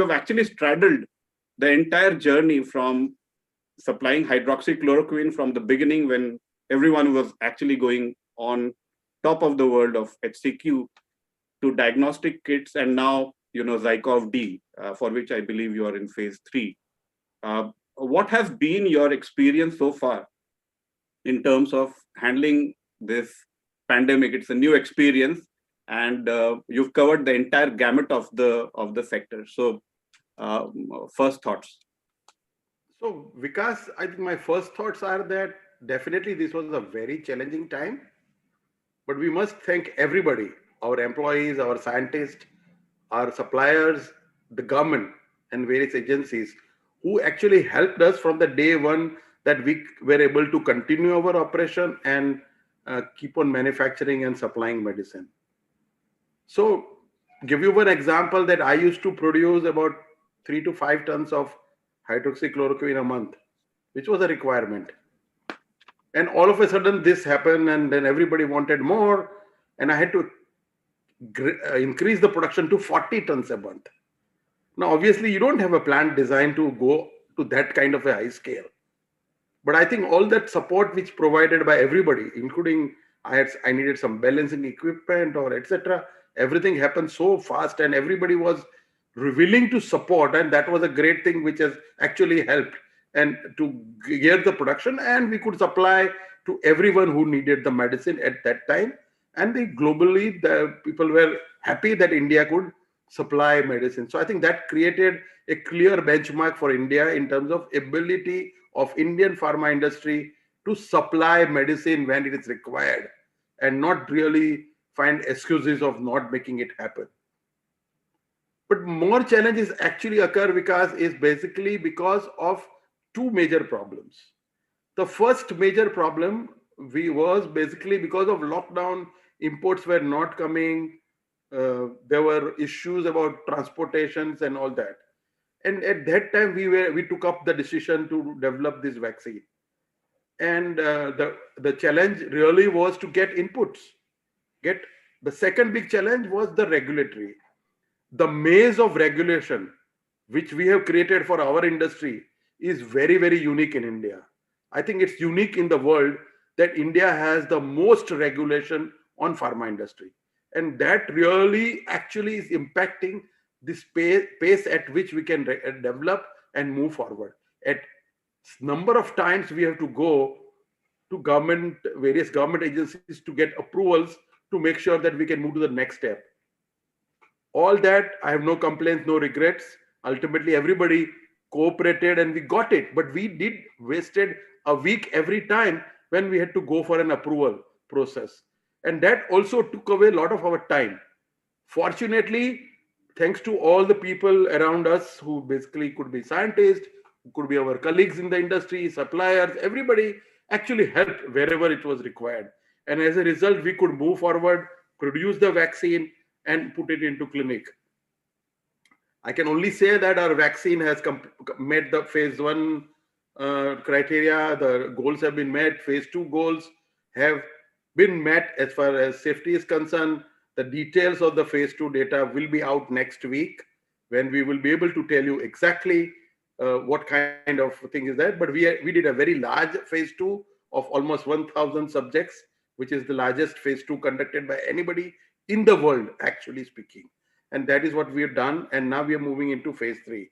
have actually straddled the entire journey from supplying hydroxychloroquine from the beginning when everyone was actually going on top of the world of HCQ to diagnostic kits, and now Zykov D, for which I believe you are in phase 3. What has been your experience so far in terms of handling this pandemic? It's a new experience, and you've covered the entire gamut of the sector. So, first thoughts. So, Vikas, I think my first thoughts are that definitely this was a very challenging time, but we must thank everybody, our employees, our scientists, our suppliers, the government, and various agencies who actually helped us from the day one that we were able to continue our operation and keep on manufacturing and supplying medicine. So, give you one example that I used to produce about 3 to 5 tons of hydroxychloroquine a month, which was a requirement. And all of a sudden, this happened, and then everybody wanted more, and I had to increase the production to 40 tons a month. Now, obviously, you don't have a plant designed to go to that kind of a high scale. But I think all that support which provided by everybody, including I needed some balancing equipment or etc. Everything happened so fast, and everybody was willing to support, and that was a great thing which has actually helped and to gear the production, and we could supply to everyone who needed the medicine at that time. And globally, the people were happy that India could supply medicine. So I think that created a clear benchmark for India in terms of ability of Indian pharma industry to supply medicine when it is required and not really find excuses of not making it happen. But more challenges actually occur because is basically because of two major problems. The first major problem was basically because of lockdown, imports were not coming. There were issues about transportations and all that. And at that time, we took up the decision to develop this vaccine. And the challenge really was to get inputs. Get the second big challenge was the regulatory, the maze of regulation which we have created for our industry is very, very unique in India. I think it's unique in the world that India has the most regulation on pharma industry. And that really actually is impacting the pace at which we can develop and move forward. At number of times we have to go to various government agencies to get approvals to make sure that we can move to the next step. All that, I have no complaints, no regrets. Ultimately, everybody cooperated and we got it. But we did wasted a week every time when we had to go for an approval process. And that also took away a lot of our time. Fortunately, thanks to all the people around us who basically could be scientists, could be our colleagues in the industry, suppliers, everybody actually helped wherever it was required. And as a result, we could move forward, produce the vaccine, and put it into clinic. I can only say that our vaccine has met the phase 1 criteria. The goals have been met. Phase 2 goals have been met as far as safety is concerned. The details of the phase 2 data will be out next week when we will be able to tell you exactly what kind of thing is that. But we did a very large phase 2 of almost 1,000 subjects, which is the largest phase 2 conducted by anybody in the world, actually speaking. And that is what we have done. And now we are moving into phase 3.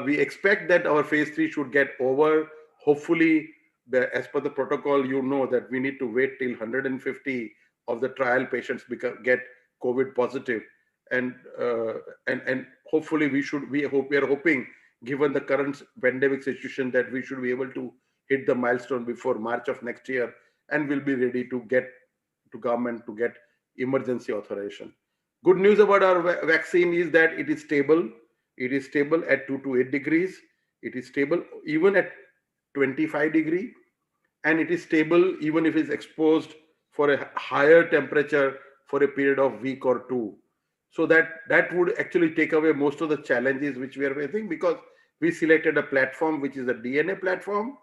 We expect that our phase 3 should get over. Hopefully, as per the protocol, you know that we need to wait till 150 of the trial patients get COVID positive. And hopefully we are hoping, given the current pandemic situation, that we should be able to hit the milestone before March of next year, and we'll be ready to get to government to get emergency authorization. Good news about our vaccine is that it is stable. It is stable at 2 to 8 degrees. It is stable even at 25 degrees. And it is stable even if it's exposed for a higher temperature for a period of week or two. So that would actually take away most of the challenges which we are facing, because we selected a platform which is a DNA platform.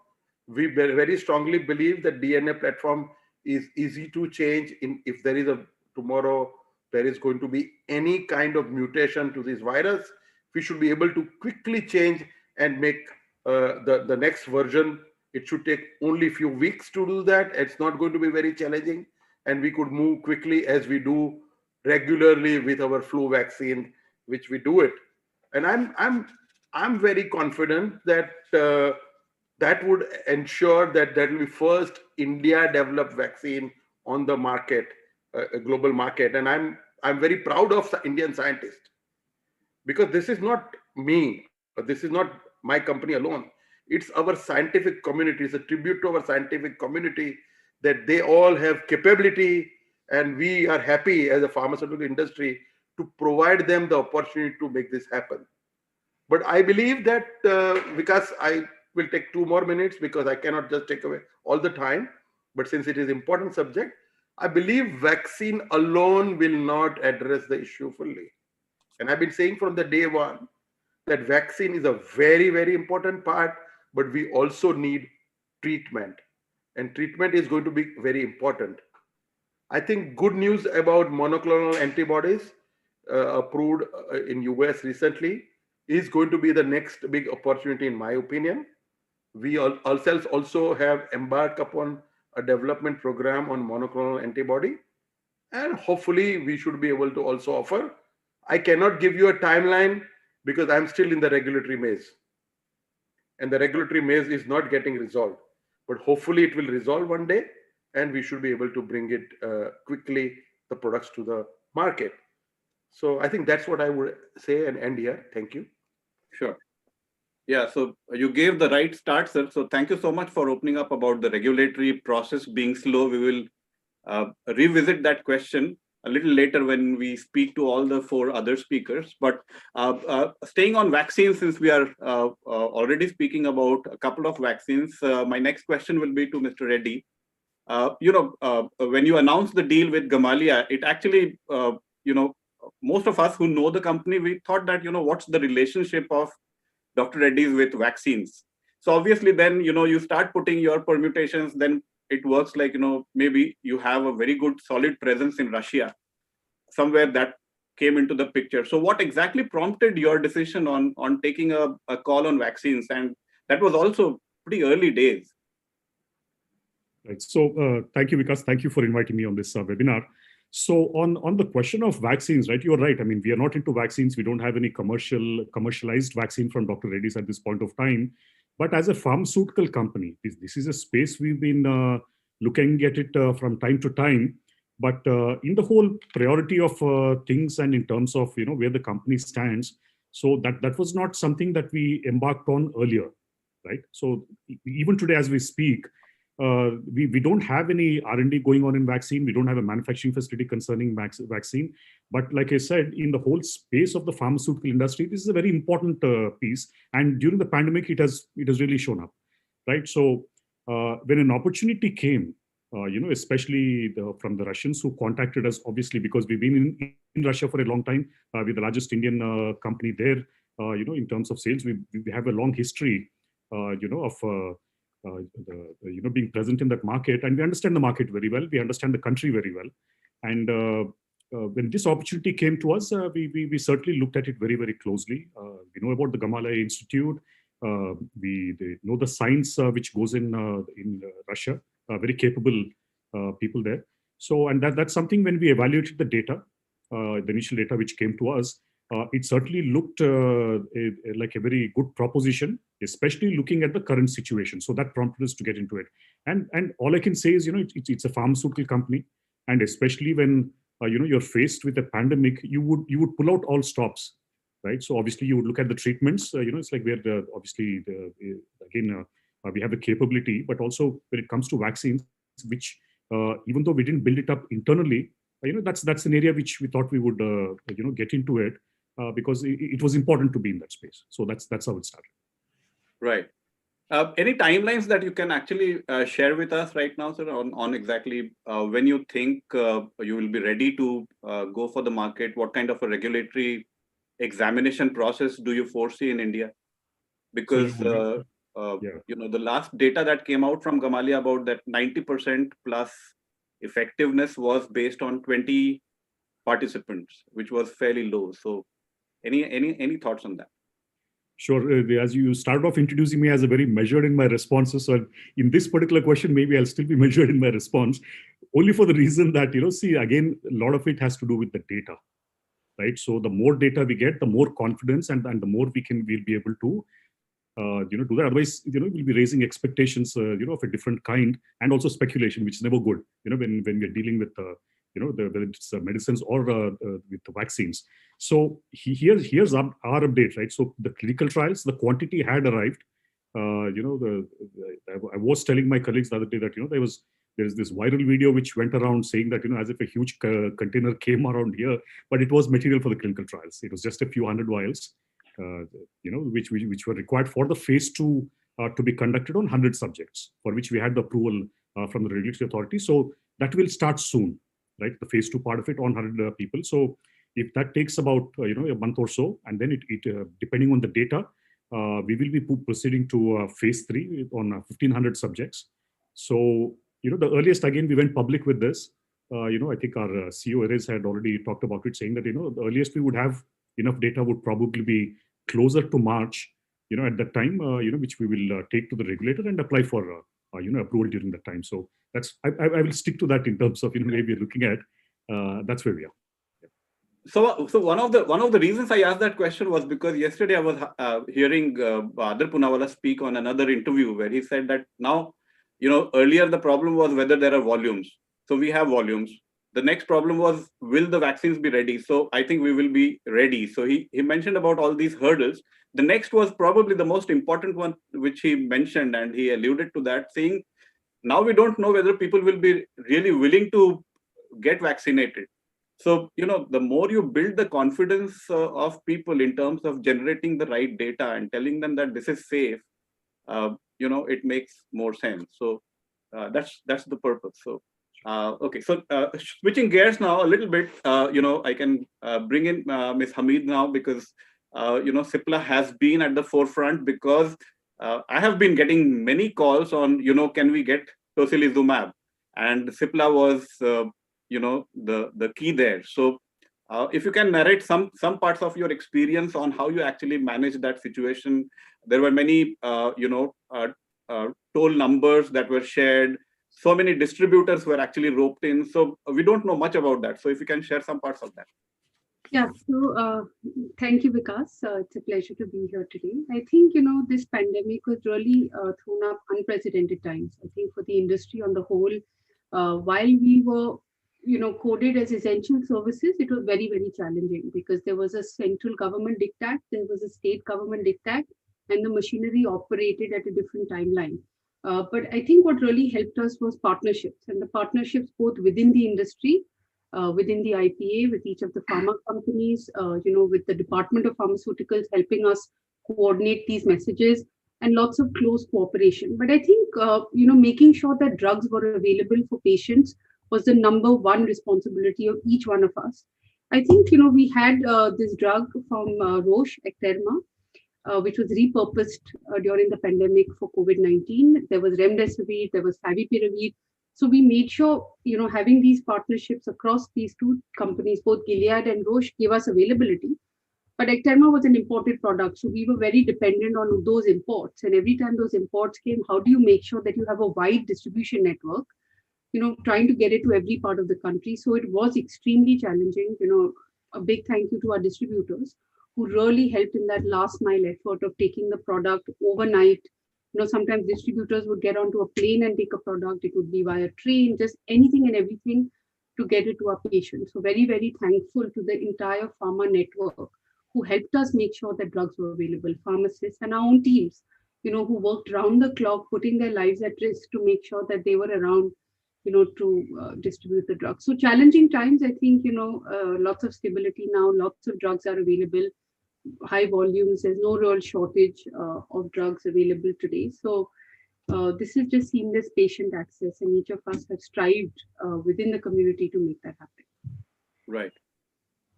We very strongly believe that DNA platform is easy to change if there is tomorrow there is going to be any kind of mutation to this virus. we should be able to quickly change and make the next version. It should take only a few weeks to do that. It's not going to be very challenging, and we could move quickly as we do regularly with our flu vaccine, which we do it. And I'm very confident that that would ensure that that will be first India developed vaccine on the market, a global market. And I'm very proud of the Indian scientists, because this is not me, or this is not my company alone. It's our scientific community. It's a tribute to our scientific community that they all have capability, and we are happy as a pharmaceutical industry to provide them the opportunity to make this happen. But I believe that because I will take 2 more minutes, because I cannot just take away all the time. But since it is important subject, I believe vaccine alone will not address the issue fully. And I've been saying from the day one that vaccine is a very, very important part, but we also need treatment. And treatment is going to be very important. I think good news about monoclonal antibodies approved in US recently is going to be the next big opportunity, in my opinion. We ourselves also have embarked upon a development program on monoclonal antibody, and hopefully we should be able to also offer. I cannot give you a timeline because I'm still in the regulatory maze, and the regulatory maze is not getting resolved. But hopefully it will resolve one day, and we should be able to bring it quickly, the products to the market. So I think that's what I would say and end here. Thank you. Sure. Yeah, so you gave the right start, sir. So thank you so much for opening up about the regulatory process being slow. We will revisit that question a little later when we speak to all the 4 other speakers. But staying on vaccines, since we are already speaking about a couple of vaccines, my next question will be to Mr. Reddy. When you announced the deal with Gamaleya, it actually, most of us who know the company, we thought that, what's the relationship of Dr. Reddy's with vaccines? So obviously then, you start putting your permutations, then it works like, maybe you have a very good solid presence in Russia, somewhere that came into the picture. So what exactly prompted your decision on taking a call on vaccines? And that was also pretty early days. Right. So thank you, Vikas. Thank you for inviting me on this webinar. So on the question of vaccines, right, you're right. I mean, we are not into vaccines. We don't have any commercialized vaccine from Dr. Reddy's at this point of time. But as a pharmaceutical company, this is a space we've been looking at it from time to time. But in the whole priority of things and in terms of where the company stands, so that was not something that we embarked on earlier, right? So even today, as we speak, we don't have any R&D going on in vaccine. We don't have a manufacturing facility concerning vaccine. But like I said, in the whole space of the pharmaceutical industry, this is a very important piece. And during the pandemic, it has really shown up, right? So when an opportunity came, especially from the Russians who contacted us, obviously, because we've been in Russia for a long time, we're the largest Indian company there, in terms of sales. We have a long history, of being present in that market, and we understand the market very well. We understand the country very well. And when this opportunity came to us, we certainly looked at it very, very closely. We know about the Gamaleya Institute. We know the science which goes in Russia. Very capable people there. So, and that's something when we evaluated the data, the initial data which came to us, it certainly looked like a very good proposition, especially looking at the current situation. So that prompted us to get into it. And all I can say is, it's a pharmaceutical company, and especially when you're faced with a pandemic, you would pull out all stops, right? So obviously you would look at the treatments. It's like where we have the capability, but also when it comes to vaccines, which even though we didn't build it up internally, that's an area which we thought we would get into it because it was important to be in that space. So that's how it started. Right. Any timelines that you can actually share with us right now, sir, on exactly when you think you will be ready to go for the market? What kind of a regulatory examination process do you foresee in India? Because the last data that came out from Gamaleya about that 90% plus effectiveness was based on 20 participants, which was fairly low. So Any thoughts on that? Sure. As you started off introducing me as a very measured in my responses, so in this particular question, maybe I'll still be measured in my response, only for the reason that, see, again, a lot of it has to do with the data, right? So the more data we get, the more confidence and the more we'll be able to, do that. Otherwise, we'll be raising expectations, of a different kind, and also speculation, which is never good, when we're dealing with, whether it's medicines or with the vaccines. So here's our update, right? So the clinical trials, the quantity had arrived. I was telling my colleagues the other day that, there's this viral video which went around saying that, as if a huge container came around here, but it was material for the clinical trials. It was just a few hundred vials, which were required for the phase 2 to be conducted on 100 subjects, for which we had the approval from the regulatory authority. So that will start soon, right? The phase 2 part of it on 100 people. So if that takes about a month or so, and then it depending on the data, we will be proceeding to phase 3 on 1,500 subjects. So the earliest, again, we went public with this. I think our CEO Erez had already talked about it, saying that the earliest we would have enough data would probably be closer to March. At that time, which we will take to the regulator and apply for approval during that time. So that's I will stick to that in terms of where we're looking at. That's where we are. So one of the reasons I asked that question was because yesterday I was hearing Adar Poonawalla speak on another interview where he said that now, earlier the problem was whether there are volumes. So we have volumes. The next problem was, will the vaccines be ready? So I think we will be ready. So he mentioned about all these hurdles. The next was probably the most important one, which he mentioned, and he alluded to that, saying, now we don't know whether people will be really willing to get vaccinated. So, the more you build the confidence of people in terms of generating the right data and telling them that this is safe, it makes more sense. So that's the purpose. So, okay. So switching gears now a little bit, I can bring in Ms. Hamid now because, Cipla has been at the forefront because I have been getting many calls on, can we get tocilizumab? And Cipla was, the key there. So if you can narrate some parts of your experience on how you actually managed that situation. There were many, toll numbers that were shared. So many distributors were actually roped in. So we don't know much about that. So if you can share some parts of that. Yeah, so thank you, Vikas. It's a pleasure to be here today. I think, this pandemic was really thrown up unprecedented times. I think for the industry on the whole, while we were, coded as essential services, it was very, very challenging because there was a central government diktat, there was a state government diktat, and the machinery operated at a different timeline. But I think what really helped us was partnerships, and the partnerships both within the industry, within the IPA, with each of the pharma companies, with the Department of Pharmaceuticals helping us coordinate these messages, and lots of close cooperation. But I think, making sure that drugs were available for patients was the number one responsibility of each one of us. I think, we had this drug from Roche, Acterma, which was repurposed during the pandemic for COVID-19. There was remdesivir, there was favipiravir. So we made sure, having these partnerships across these two companies, both Gilead and Roche, gave us availability. But Acterma was an imported product, so we were very dependent on those imports. And every time those imports came, how do you make sure that you have a wide distribution network, trying to get it to every part of the country? So it was extremely challenging. A big thank you to our distributors who really helped in that last mile effort of taking the product overnight. Sometimes distributors would get onto a plane and take a product. It would be via train, just anything and everything to get it to our patients. So very, very thankful to the entire pharma network who helped us make sure that drugs were available, pharmacists and our own teams, who worked round the clock, putting their lives at risk to make sure that they were around, to distribute the drugs. So challenging times, I think, lots of stability now, lots of drugs are available, high volumes, there's no real shortage of drugs available today. So this is just seamless patient access, and each of us have strived within the community to make that happen. Right.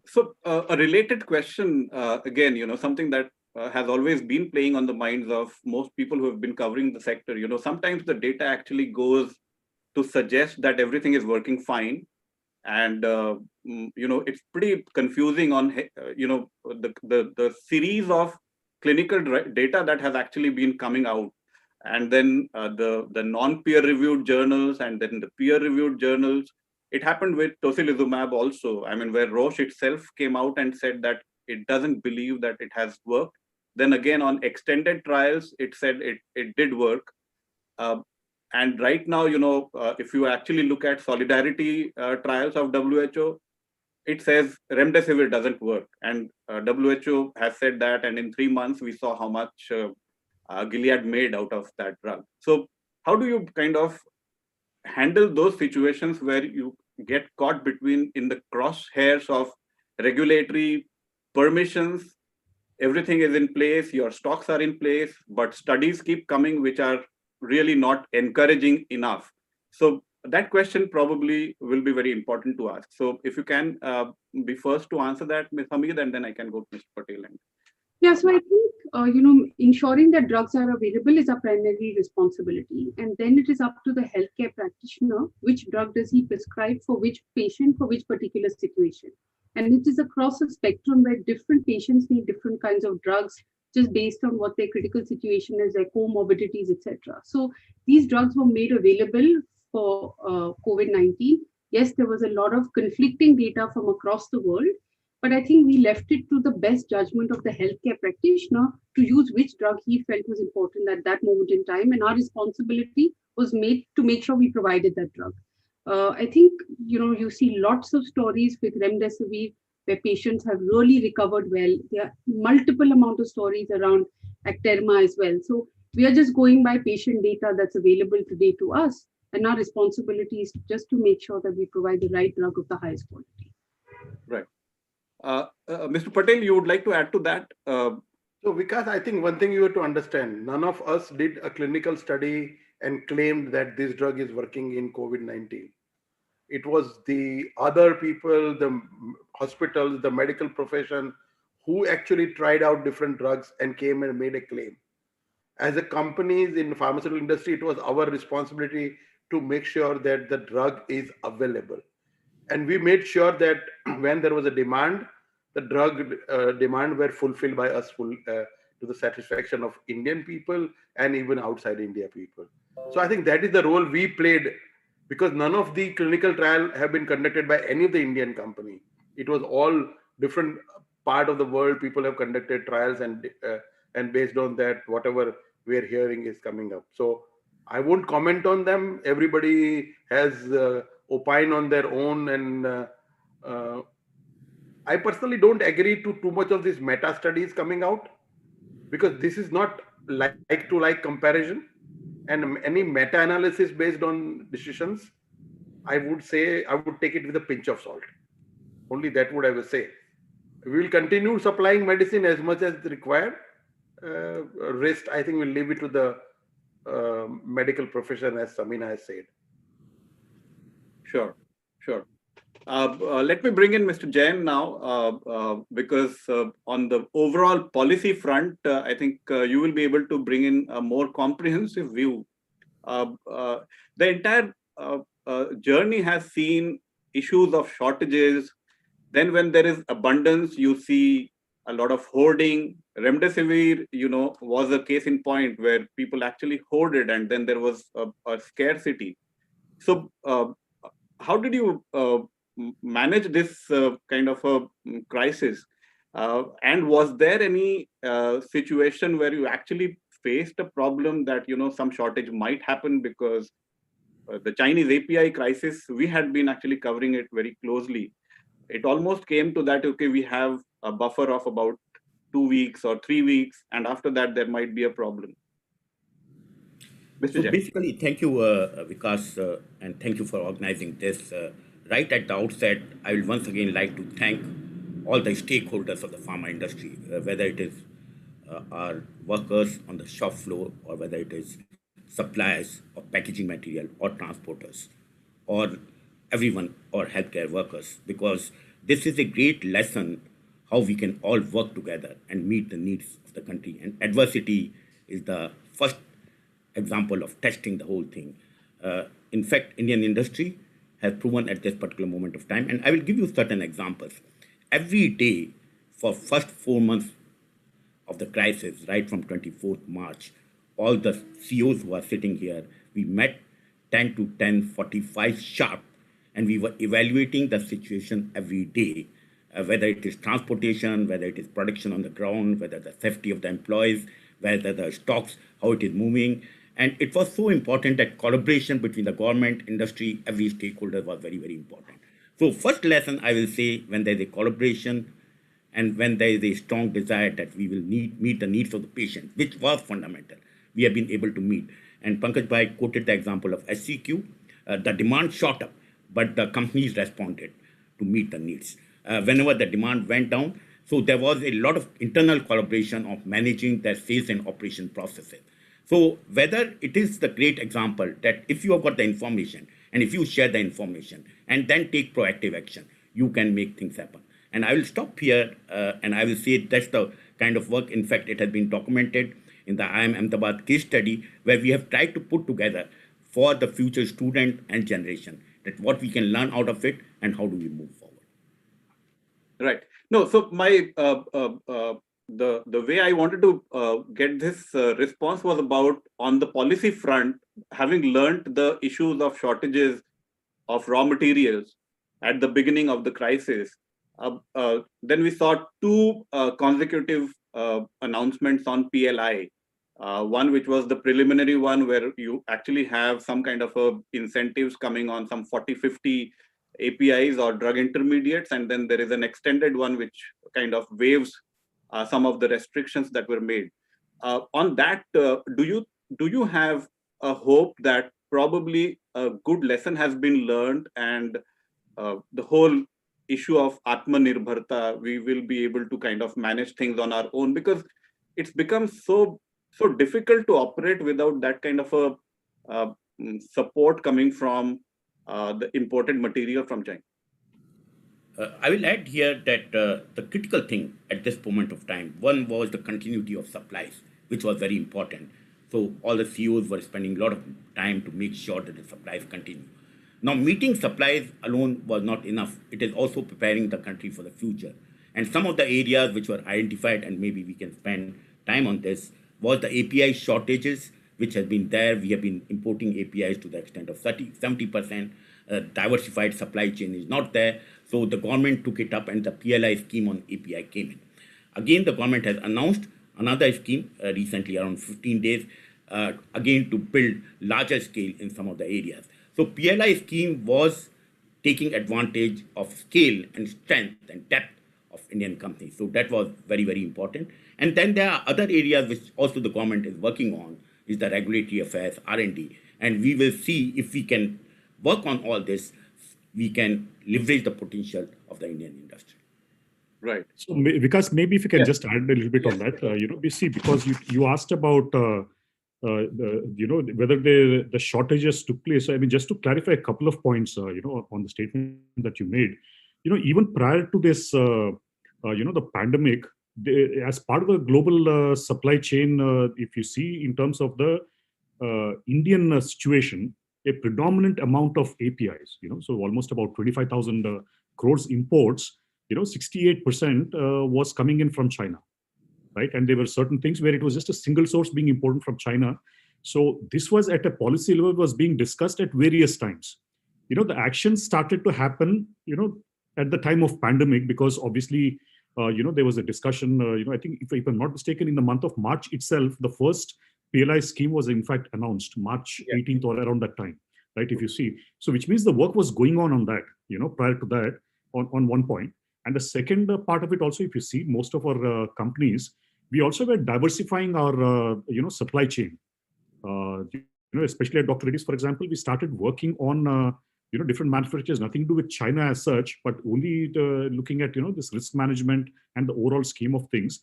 So a related question, again, something that has always been playing on the minds of most people who have been covering the sector. Sometimes the data actually goes to suggest that everything is working fine. And, it's pretty confusing on, the series of clinical data that has actually been coming out. And then the non-peer reviewed journals and then the peer reviewed journals. It happened with tocilizumab also. I mean, where Roche itself came out and said that it doesn't believe that it has worked. Then again, on extended trials, it said it did work. And right now, if you actually look at solidarity trials of WHO, it says remdesivir doesn't work. And WHO has said that, and in 3 months, we saw how much Gilead made out of that drug. So how do you kind of handle those situations where you get caught between in the crosshairs of regulatory permissions? Everything is in place, your stocks are in place, but studies keep coming which are really not encouraging enough. So that question probably will be very important to ask. So if you can be first to answer that, Ms. Hamid, and then I can go to Mr. Patel. Yeah, so I think, ensuring that drugs are available is our primary responsibility. And then it is up to the healthcare practitioner, which drug does he prescribe for which patient, for which particular situation. And it is across a spectrum where different patients need different kinds of drugs just based on what their critical situation is, their comorbidities, etc. So these drugs were made available for COVID-19. Yes, there was a lot of conflicting data from across the world, but I think we left it to the best judgment of the healthcare practitioner to use which drug he felt was important at that moment in time. And our responsibility was made to make sure we provided that drug. I think, you see lots of stories with remdesivir where patients have really recovered well. There are multiple amount of stories around Acterma as well. So we are just going by patient data that's available today to us. And our responsibility is just to make sure that we provide the right drug of the highest quality. Right. Mr. Patel, you would like to add to that? So Vikas, I think one thing you have to understand, none of us did a clinical study and claimed that this drug is working in COVID-19. It was the other people, the hospitals, the medical profession, who actually tried out different drugs and came and made a claim. As a companies in the pharmaceutical industry, it was our responsibility to make sure that the drug is available. And we made sure that when there was a demand, the drug demand were fulfilled by us to the satisfaction of Indian people and even outside India people. So I think that is the role we played, because none of the clinical trial have been conducted by any of the Indian company. It was all different part of the world. People have conducted trials, and based on that, whatever we're hearing is coming up. So I won't comment on them. Everybody has opine on their own, and I personally don't agree to too much of these meta studies coming out, because this is not like to like comparison, and any meta analysis based on decisions, I would say I would take it with a pinch of salt. Only that would I would say. We will continue supplying medicine as much as required. Rest, I think we'll leave it to the medical profession, as Samina has said. Sure. Let me bring in Mr. Jain now, because on the overall policy front, I think you will be able to bring in a more comprehensive view. The entire journey has seen issues of shortages. Then when there is abundance, you see a lot of hoarding. Remdesivir, was a case in point where people actually hoarded, and then there was a scarcity. So how did you manage this kind of a crisis? And was there any situation where you actually faced a problem that, some shortage might happen? Because the Chinese API crisis, we had been actually covering it very closely. It almost came to that, okay, we have a buffer of about 2 weeks or 3 weeks, and after that, there might be a problem. Mr. So Jain. basically, thank you, Vikas, and thank you for organizing this. Right at the outset, I will once again like to thank all the stakeholders of the pharma industry, whether it is our workers on the shop floor, or whether it is suppliers of packaging material or transporters, or everyone, or healthcare workers, because this is a great lesson how we can all work together and meet the needs of the country. And adversity is the first example of testing the whole thing. In fact, Indian industry has proven at this particular moment of time. And I will give you certain examples. Every day for first 4 months of the crisis, right from 24th March, all the CEOs who are sitting here, we met 10 to 10:45 sharp, and we were evaluating the situation every day, whether it is transportation, whether it is production on the ground, whether the safety of the employees, whether the stocks, how it is moving. And it was so important that collaboration between the government, industry, every stakeholder was very, very important. So first lesson I will say, when there is a collaboration and when there is a strong desire that we will meet the needs of the patient, which was fundamental, we have been able to meet. And Pankaj Bhai quoted the example of SCQ. The demand shot up, but the companies responded to meet the needs. Whenever the demand went down, so there was a lot of internal collaboration of managing their sales and operation processes. So whether it is the great example that if you have got the information and if you share the information and then take proactive action, you can make things happen. And I will stop here and I will say that's the kind of work. In fact, it has been documented in the IIM Ahmedabad case study, where we have tried to put together for the future student and generation that what we can learn out of it and how do we move forward. Right. No, so my the way I wanted to get this response was about, on the policy front, having learned the issues of shortages of raw materials at the beginning of the crisis. Then we saw two consecutive announcements on PLI. One which was the preliminary one, where you actually have some kind of incentives coming on some 40-50 APIs or drug intermediates, and then there is an extended one which kind of waives some of the restrictions that were made. On that, do you have a hope that probably a good lesson has been learned, and the whole issue of Atmanirbharta, we will be able to kind of manage things on our own, because it's become so difficult to operate without that kind of a support coming from the imported material from China? I will add here that the critical thing at this moment of time, one was the continuity of supplies, which was very important. So all the CEOs were spending a lot of time to make sure that the supplies continue. Now, meeting supplies alone was not enough. It is also preparing the country for the future. And some of the areas which were identified, and maybe we can spend time on this, was the API shortages, which has been there. We have been importing APIs to the extent of 70%. Diversified supply chain is not there. So the government took it up and the PLI scheme on API came in. Again, the government has announced another scheme recently, around 15 days, again to build larger scale in some of the areas. So PLI scheme was taking advantage of scale and strength and depth of Indian companies. So that was very, very important. And then there are other areas which also the government is working on, is the regulatory affairs, R&D. And we will see if we can work on all this, we can leverage the potential of the Indian industry. Right. So Vikas, maybe if you can just add a little bit on that, we see, because you asked about, whether the shortages took place. I mean, just to clarify a couple of points, on the statement that you made, even prior to this, the pandemic, as part of the global supply chain, if you see in terms of the Indian situation, a predominant amount of APIs, so almost about 25,000 crores imports, 68% was coming in from China, right? And there were certain things where it was just a single source being imported from China. So this was at a policy level, was being discussed at various times. The actions started to happen, at the time of pandemic, because obviously, there was a discussion, I think if I'm not mistaken, in the month of March itself, the first PLI scheme was in fact announced, March 18th or around that time, right? If you see, so which means the work was going on that, prior to that, on one point. And the second part of it also, if you see, most of our companies, we also were diversifying our, supply chain. Especially at Dr. Reddy's, for example, we started working on, different manufacturers, nothing to do with China as such, but only looking at, this risk management and the overall scheme of things.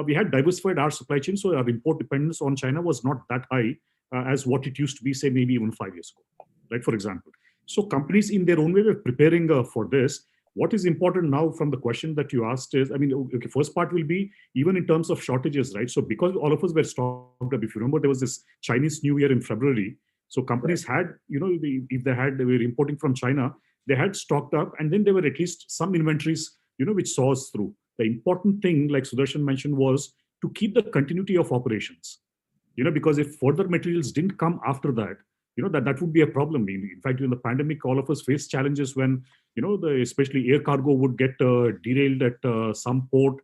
We had diversified our supply chain, so our import dependence on China was not that high as what it used to be, say, maybe even 5 years ago, right, for example. So companies in their own way were preparing for this. What is important now from the question that you asked is, I mean, okay, first part will be even in terms of shortages, right? So because all of us were stocked up, if you remember, there was this Chinese New Year in February, So companies had, if they were importing from China, they had stocked up, and then there were at least some inventories, which saw us through. The important thing, like Sudarshan mentioned, was to keep the continuity of operations. Because if further materials didn't come after that, that would be a problem. In fact, in the pandemic, all of us faced challenges when, especially air cargo would get derailed at some port.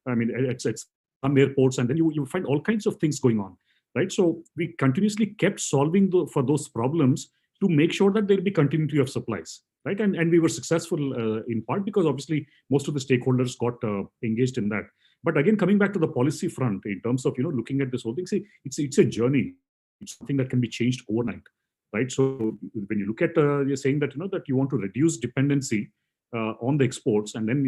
I mean, at some airports, and then you find all kinds of things going on, right? So we continuously kept solving for those problems to make sure that there'll be continuity of supplies, right? And we were successful in part because obviously most of the stakeholders got engaged in that. But again, coming back to the policy front, in terms of looking at this whole thing, see, it's a journey. It's something that can be changed overnight, right? So when you look at, you're saying that that you want to reduce dependency on the exports, and then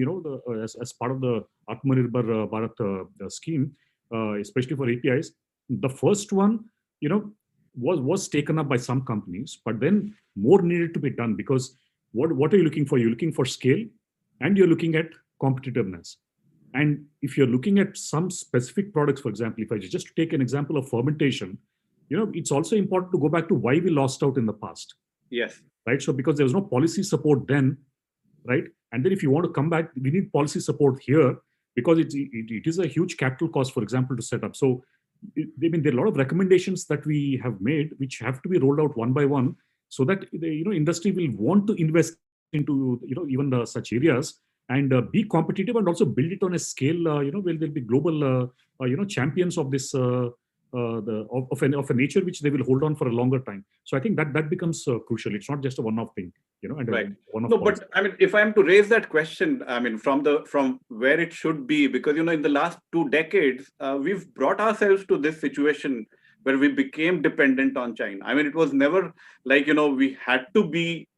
as part of the Atmanirbhar Bharat scheme, especially for APIs, the first one was taken up by some companies, but then more needed to be done, because what are you looking for? You're looking for scale, and you're looking at competitiveness. And if you're looking at some specific products, for example, if I just take an example of fermentation, it's also important to go back to why we lost out in the past. Yes. Right. So because there was no policy support then, right? And then if you want to come back, we need policy support here, because it is a huge capital cost, for example, to set up. So there are a lot of recommendations that we have made, which have to be rolled out one by one, so that the industry will want to invest into even such areas, and be competitive, and also build it on a scale where there'll be global champions of this of a nature which they will hold on for a longer time. So I think that becomes crucial. It's not just a one-off thing, and right. One-off No, policy. but I mean, if I am to raise that question, I mean, from where it should be, because in the last 2 decades, we've brought ourselves to this situation where we became dependent on China. I mean, it was never like, we had to be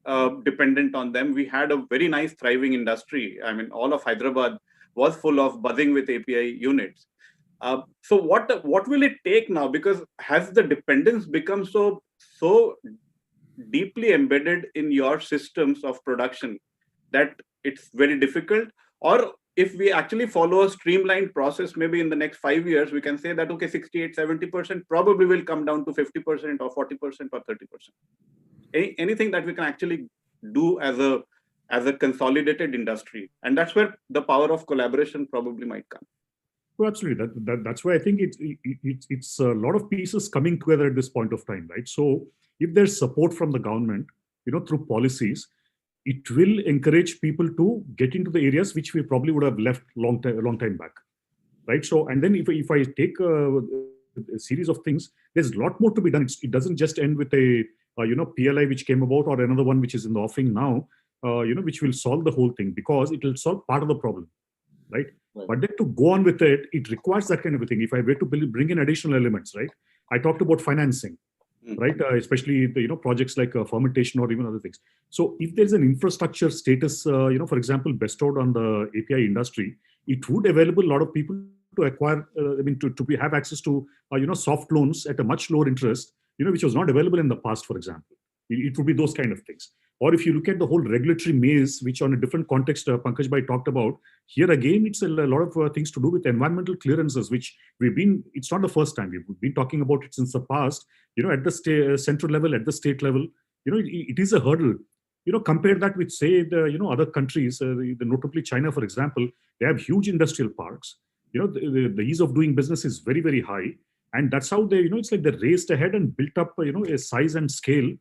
dependent on them. We had a very nice thriving industry. I mean, all of Hyderabad was full of buzzing with API units. So what will it take now? Because has the dependence become so deeply embedded in your systems of production that it's very difficult? Or if we actually follow a streamlined process, maybe in the next 5 years, we can say that, okay, 68-70% probably will come down to 50% or 40% or 30%. Anything that we can actually do as a consolidated industry. And that's where the power of collaboration probably might come. Well, absolutely. That's why I think it's a lot of pieces coming together at this point of time, right? So if there's support from the government, through policies, it will encourage people to get into the areas which we probably would have left a long time back, right? So, and then if I take a series of things, there's a lot more to be done. It doesn't just end with a PLI which came about, or another one which is in the offing now, which will solve the whole thing, because it will solve part of the problem, right? But then to go on with it, it requires that kind of a thing. If I were to bring in additional elements, right? I talked about financing, right? Especially the projects like fermentation or even other things. So if there's an infrastructure status, for example, bestowed on the API industry, it would available a lot of people to acquire, have access to, soft loans at a much lower interest, which was not available in the past, for example. It would be those kind of things. Or if you look at the whole regulatory maze, which on a different context, Pankaj Bhai talked about, here again, it's a lot of things to do with environmental clearances, which it's not the first time. We've been talking about it since the past, at the central level, at the state level, it is a hurdle. Compare that with, say, the, other countries, notably China, for example, they have huge industrial parks. The ease of doing business is very, very high. And that's how they, it's like they raced ahead and built up, a size and scale,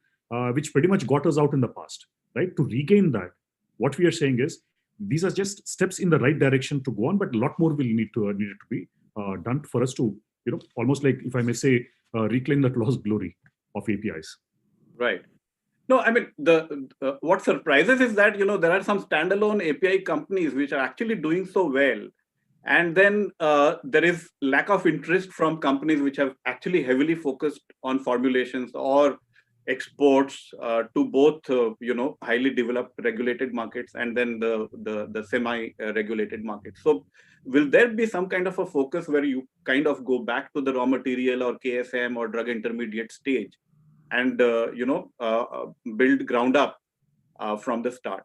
which pretty much got us out in the past, right? To regain that, what we are saying is, these are just steps in the right direction to go on, but a lot more will need to be done for us to, almost like, if I may say, reclaim that lost glory of APIs. Right. No, I mean, what surprises is that, there are some standalone API companies which are actually doing so well. And then there is lack of interest from companies which have actually heavily focused on formulations or exports to both, highly developed regulated markets and then the semi-regulated markets. So will there be some kind of a focus where you kind of go back to the raw material or KSM or drug intermediate stage and, build ground up from the start?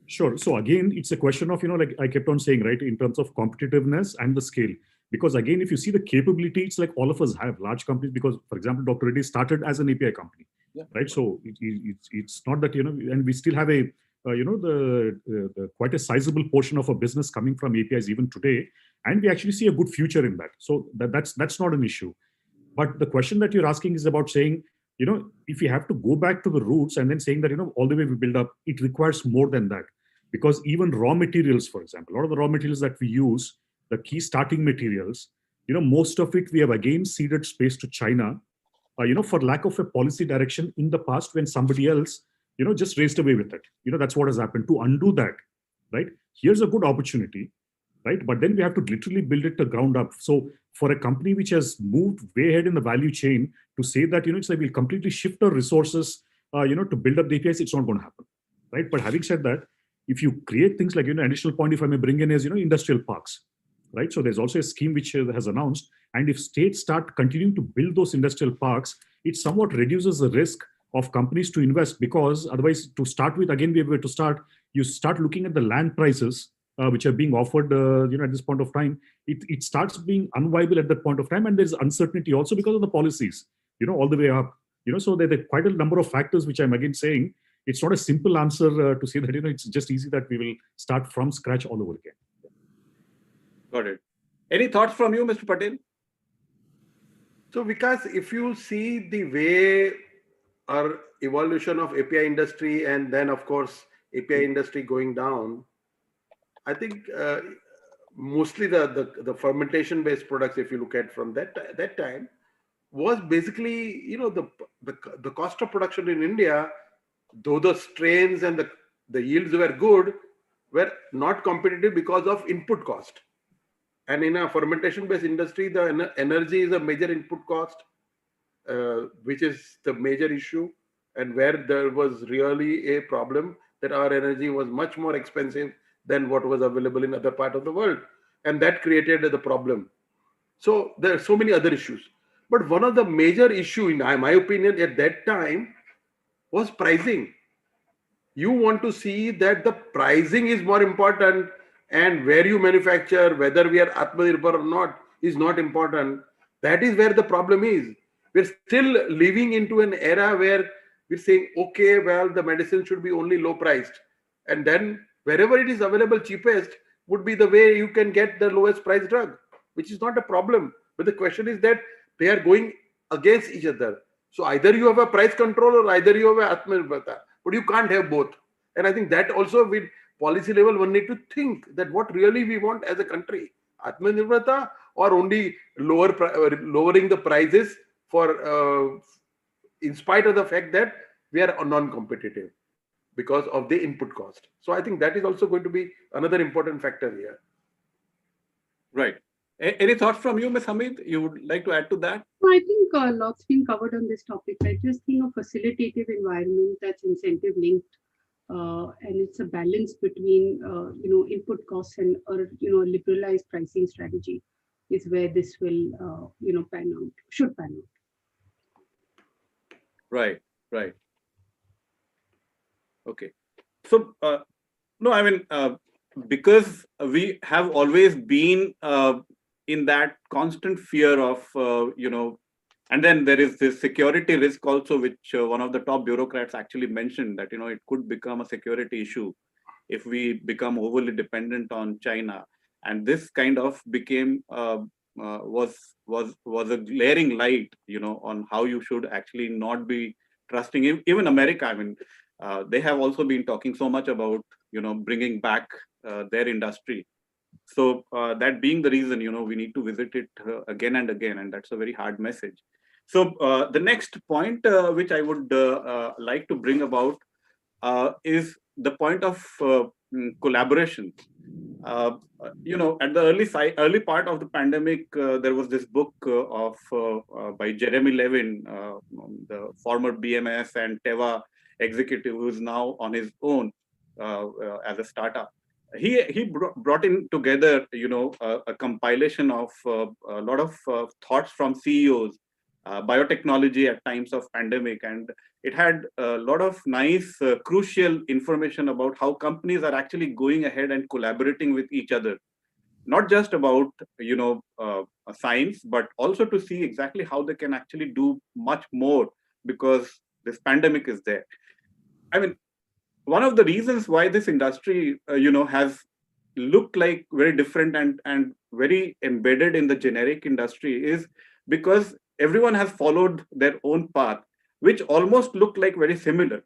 Sure. So again, it's a question of, like I kept on saying, right, in terms of competitiveness and the scale. Because again, if you see the capability, it's like all of us have large companies. Because, for example, Dr. Reddy started as an API company, right? So it's not that, and we still have a the quite a sizable portion of our business coming from APIs even today, and we actually see a good future in that. So that's not an issue. But the question that you're asking is about saying, if you have to go back to the roots and then saying that, all the way we build up, it requires more than that. Because even raw materials, for example, a lot of the raw materials that we use, the key starting materials, most of it we have again ceded space to China, for lack of a policy direction in the past when somebody else, just raced away with it. That's what has happened. To undo that, right? Here's a good opportunity, right? But then we have to literally build it to ground up. So for a company which has moved way ahead in the value chain to say that, it's like we'll completely shift our resources, to build up the APIs, it's not going to happen, right? But having said that, if you create things like, additional point, if I may bring in is, industrial parks, right? So there's also a scheme which has announced, and if states start continuing to build those industrial parks, it somewhat reduces the risk of companies to invest, because otherwise, to start with, again, you start looking at the land prices, which are being offered, at this point of time, it starts being unviable at that point of time, and there's uncertainty also because of the policies, all the way up, so there are quite a number of factors which I'm again saying, it's not a simple answer to say that, it's just easy that we will start from scratch all over again. Got it. Any thoughts from you, Mr. Patel? So, Vikas, if you see the way our evolution of API industry and then, of course, API industry going down, I think mostly the fermentation-based products, if you look at from that time, was basically, the cost of production in India, though the strains and the yields were good, were not competitive because of input cost. And in a fermentation-based industry, the energy is a major input cost, which is the major issue, and where there was really a problem that our energy was much more expensive than what was available in other part of the world. And that created the problem. So there are so many other issues. But one of the major issue, in my opinion, at that time was pricing. You want to see that the pricing is more important, and where you manufacture, whether we are Atmanirbhar or not, is not important. That is where the problem is. We're still living into an era where we're saying, okay, well, the medicine should be only low priced. And then wherever it is available cheapest would be the way you can get the lowest price drug, which is not a problem. But the question is that they are going against each other. So either you have a price control or either you have a Atmanirbharta. But you can't have both. And I think that also with policy level, one need to think that what really we want as a country, Atmanirbharta or only lowering the prices for, in spite of the fact that we are non-competitive because of the input cost. So I think that is also going to be another important factor here. Right. Any thoughts from you, Ms. Hamid? You would like to add to that? I think a lot's been covered on this topic. I just think a facilitative environment that's incentive linked, and it's a balance between input costs and liberalized pricing strategy is where this will should pan out. Right. Okay. So no, I mean, because we have always been in that constant fear of, and then there is this security risk also, which one of the top bureaucrats actually mentioned that, it could become a security issue if we become overly dependent on China. And this kind of became, was a glaring light, on how you should actually not be trusting even America. I mean, they have also been talking so much about, bringing back their industry. So that being the reason, we need to visit it again and again, and that's a very hard message. So the next point which I would like to bring about is the point of collaboration. At the early part of the pandemic, there was this book by Jeremy Levin, the former BMS and Teva executive, who is now on his own as a startup. He brought in together, a compilation of a lot of thoughts from CEOs, biotechnology at times of pandemic, and it had a lot of nice, crucial information about how companies are actually going ahead and collaborating with each other not just about science, but also to see exactly how they can actually do much more, because this pandemic is there. I mean, one of the reasons why this industry has looked like very different and very embedded in the generic industry is because everyone has followed their own path, which almost look like very similar.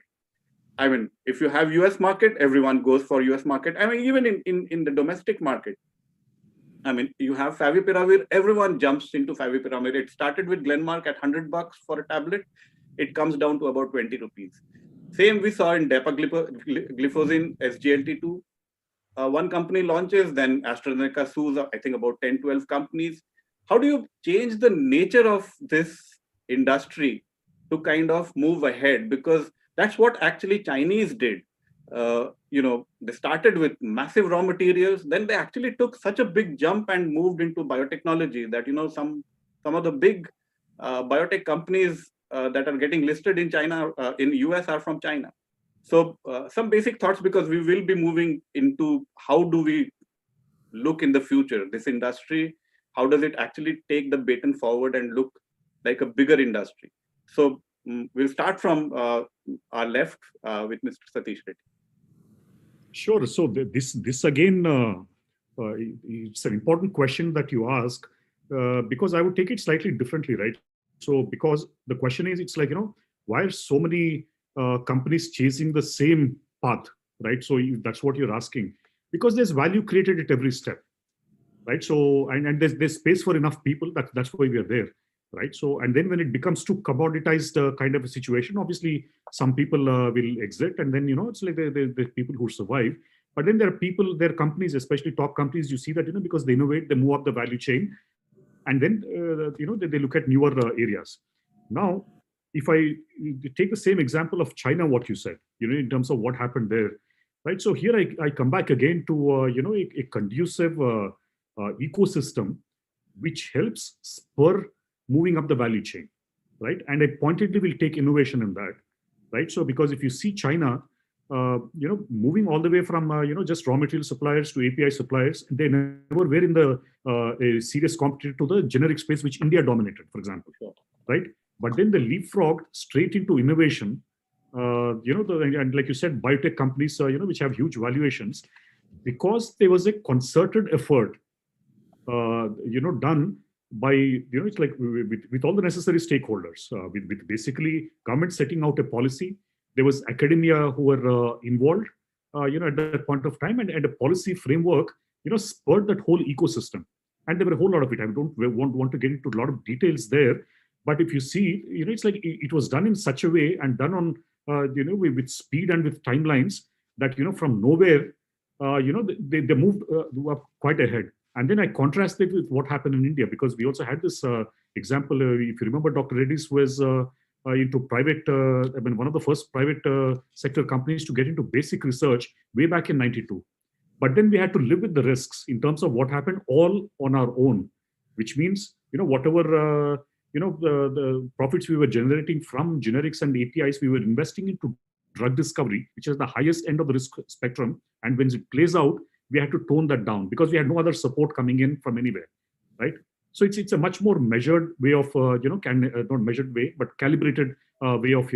I mean, if you have US market, everyone goes for US market. I mean, even in the domestic market, I mean, you have favipiravir, everyone jumps into favipiravir. It started with Glenmark at $100 for a tablet. It comes down to about 20 rupees. Same we saw in dapagliflozin, SGLT2. One company launches, then AstraZeneca sues, I think, about 10, 12 companies. How do you change the nature of this industry to kind of move ahead? Because that's what actually Chinese did. They started with massive raw materials, then they actually took such a big jump and moved into biotechnology that, some of the big biotech companies that are getting listed in China, in US, are from China. So some basic thoughts, because we will be moving into how do we look in the future, this industry, how does it actually take the baton forward and look like a bigger industry? So we'll start from our left with Mr. Satish Reddy. Sure. So this again, it's an important question that you ask, because I would take it slightly differently, right? So because the question is, it's like, why are so many companies chasing the same path, right? So that's what you're asking, because there's value created at every step, right? So and there's space for enough people. That's why we are there, right? So and then when it becomes too commoditized kind of a situation, obviously some people will exit, and then it's like the people who survive. But then there are companies, especially top companies, you see that because they innovate, they move up the value chain, and then they look at newer areas. Now, if I take the same example of China, what you said, in terms of what happened there, right? So here I come back again to a conducive ecosystem which helps spur moving up the value chain, right? And I pointedly will take innovation in that, right? So because if you see China, moving all the way from just raw material suppliers to API suppliers, they never were in the a serious competitor to the generic space which India dominated, for example, right? But then they leapfrogged straight into innovation. And like you said, biotech companies, which have huge valuations, because there was a concerted effort, done by, it's like with all the necessary stakeholders, with basically government setting out a policy. There was academia who were involved, at that point of time, and a policy framework, spurred that whole ecosystem. And there were a whole lot of it. I don't want to get into a lot of details there, but if you see, it's like it was done in such a way and done on, with speed and with timelines that, from nowhere, they moved up quite ahead. And then I contrast it with what happened in India, because we also had this example. If you remember, Dr. Reddy's was into private, one of the first private sector companies to get into basic research way back in '92. But then we had to live with the risks in terms of what happened all on our own, which means, whatever, the profits we were generating from generics and APIs, we were investing into drug discovery, which is the highest end of the risk spectrum. And when it plays out, we had to tone that down because we had no other support coming in from anywhere, right? So it's a much more measured way of, not measured way, but calibrated way of,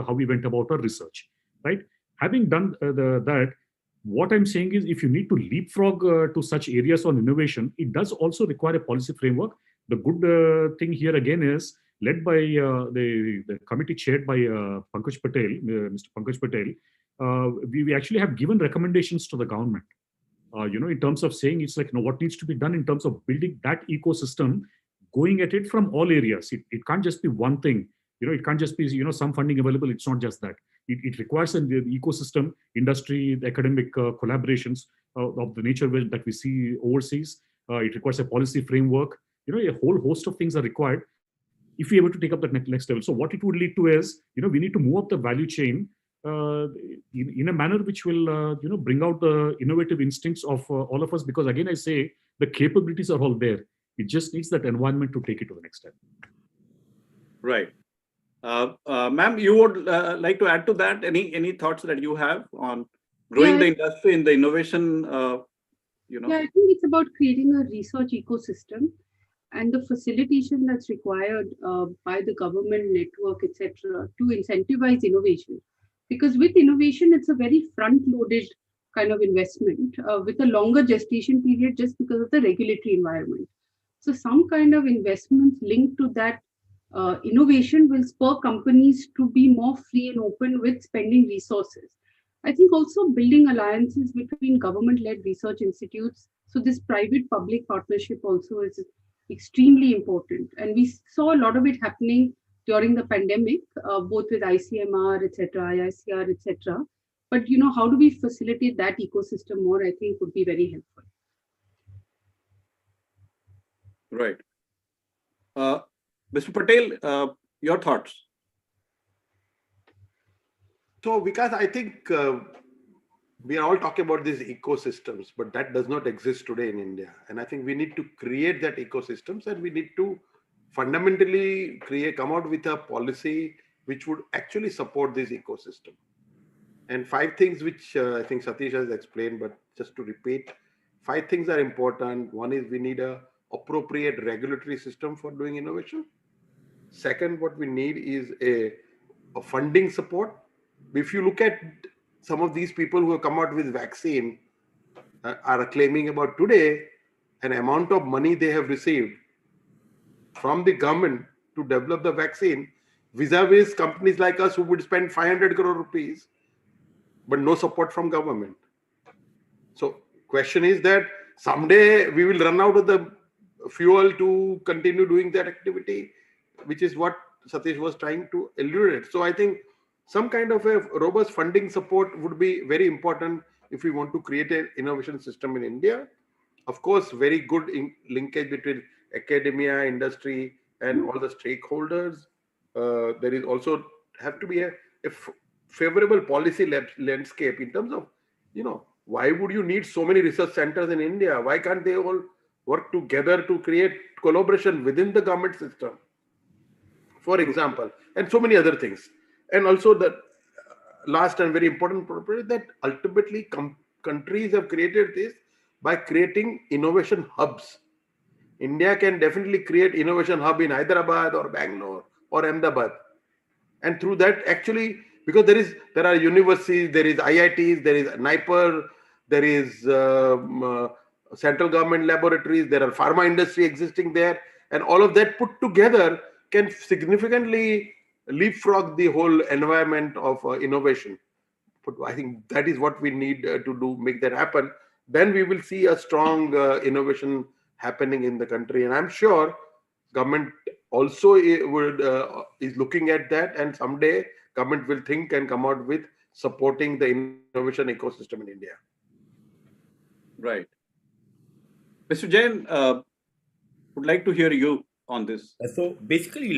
how we went about our research, right? Having done that, what I'm saying is, if you need to leapfrog to such areas on innovation, it does also require a policy framework. The good thing here again is led by the committee chaired by Pankaj Patel, Mr. Pankaj Patel. We actually have given recommendations to the government. In terms of saying it's like, what needs to be done in terms of building that ecosystem, going at it from all areas. It can't just be one thing. It can't just be, some funding available. It's not just that. It requires an ecosystem, industry, academic collaborations of the nature that we see overseas. It requires a policy framework. A whole host of things are required if we're able to take up that next level. So what it would lead to is, we need to move up the value chain in a manner which will, bring out the innovative instincts of all of us. Because again, I say the capabilities are all there. It just needs that environment to take it to the next step. Right. Ma'am, you would like to add to that? Any thoughts that you have on growing the industry in the innovation Yeah, I think it's about creating a research ecosystem and the facilitation that's required by the government network, etc., to incentivize innovation. Because with innovation, it's a very front-loaded kind of investment with a longer gestation period just because of the regulatory environment. So some kind of investments linked to that innovation will spur companies to be more free and open with spending resources. I think also building alliances between government-led research institutes. So this private-public partnership also is extremely important, and we saw a lot of it happening during the pandemic, both with ICMR, etc., IICR, etc. But how do we facilitate that ecosystem more? I think would be very helpful. Right. Mr. Patel, your thoughts? So, Vikas, I think we are all talking about these ecosystems, but that does not exist today in India. And I think we need to create that ecosystems, and we need to fundamentally come out with a policy which would actually support this ecosystem. And 5 things which I think Satish has explained, but just to repeat, 5 things are important. One is we need a appropriate regulatory system for doing innovation. Second, what we need is a funding support. If you look at some of these people who have come out with vaccine are claiming about today an amount of money they have received from the government to develop the vaccine vis-a-vis companies like us who would spend 500 crore rupees but no support from government. So question is that someday we will run out of the fuel to continue doing that activity, which is what Satish was trying to elude. So I think some kind of a robust funding support would be very important if we want to create an innovation system in India. Of course, very good linkage between academia, industry, and all the stakeholders. There is also have to be a favorable policy landscape in terms of, why would you need so many research centers in India? Why can't they all work together to create collaboration within the government system, for example, and so many other things. And also the last and very important property that ultimately countries have created this by creating innovation hubs. India can definitely create innovation hub in Hyderabad or Bangalore or Ahmedabad. And through that, actually, because there are universities, there is IITs, there is NIPER, there is central government laboratories, there are pharma industry existing there, and all of that put together can significantly leapfrog the whole environment of innovation. But I think that is what we need to do, make that happen. Then we will see a strong innovation happening in the country, and I'm sure government also is looking at that, and someday government will think and come out with supporting the innovation ecosystem in India. Right. Mr. Jain, would like to hear you on this. So basically,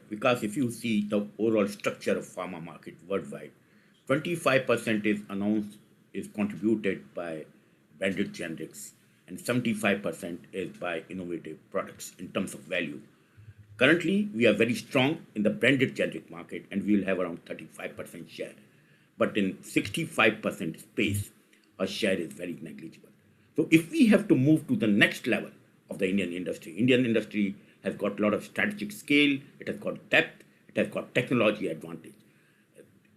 because if you see the overall structure of pharma market worldwide, 25% is contributed by branded generics, and 75% is by innovative products in terms of value. Currently, we are very strong in the branded generic market, and we will have around 35% share. But in 65% space, our share is very negligible. So if we have to move to the next level of the Indian industry has got a lot of strategic scale, it has got depth, it has got technology advantage.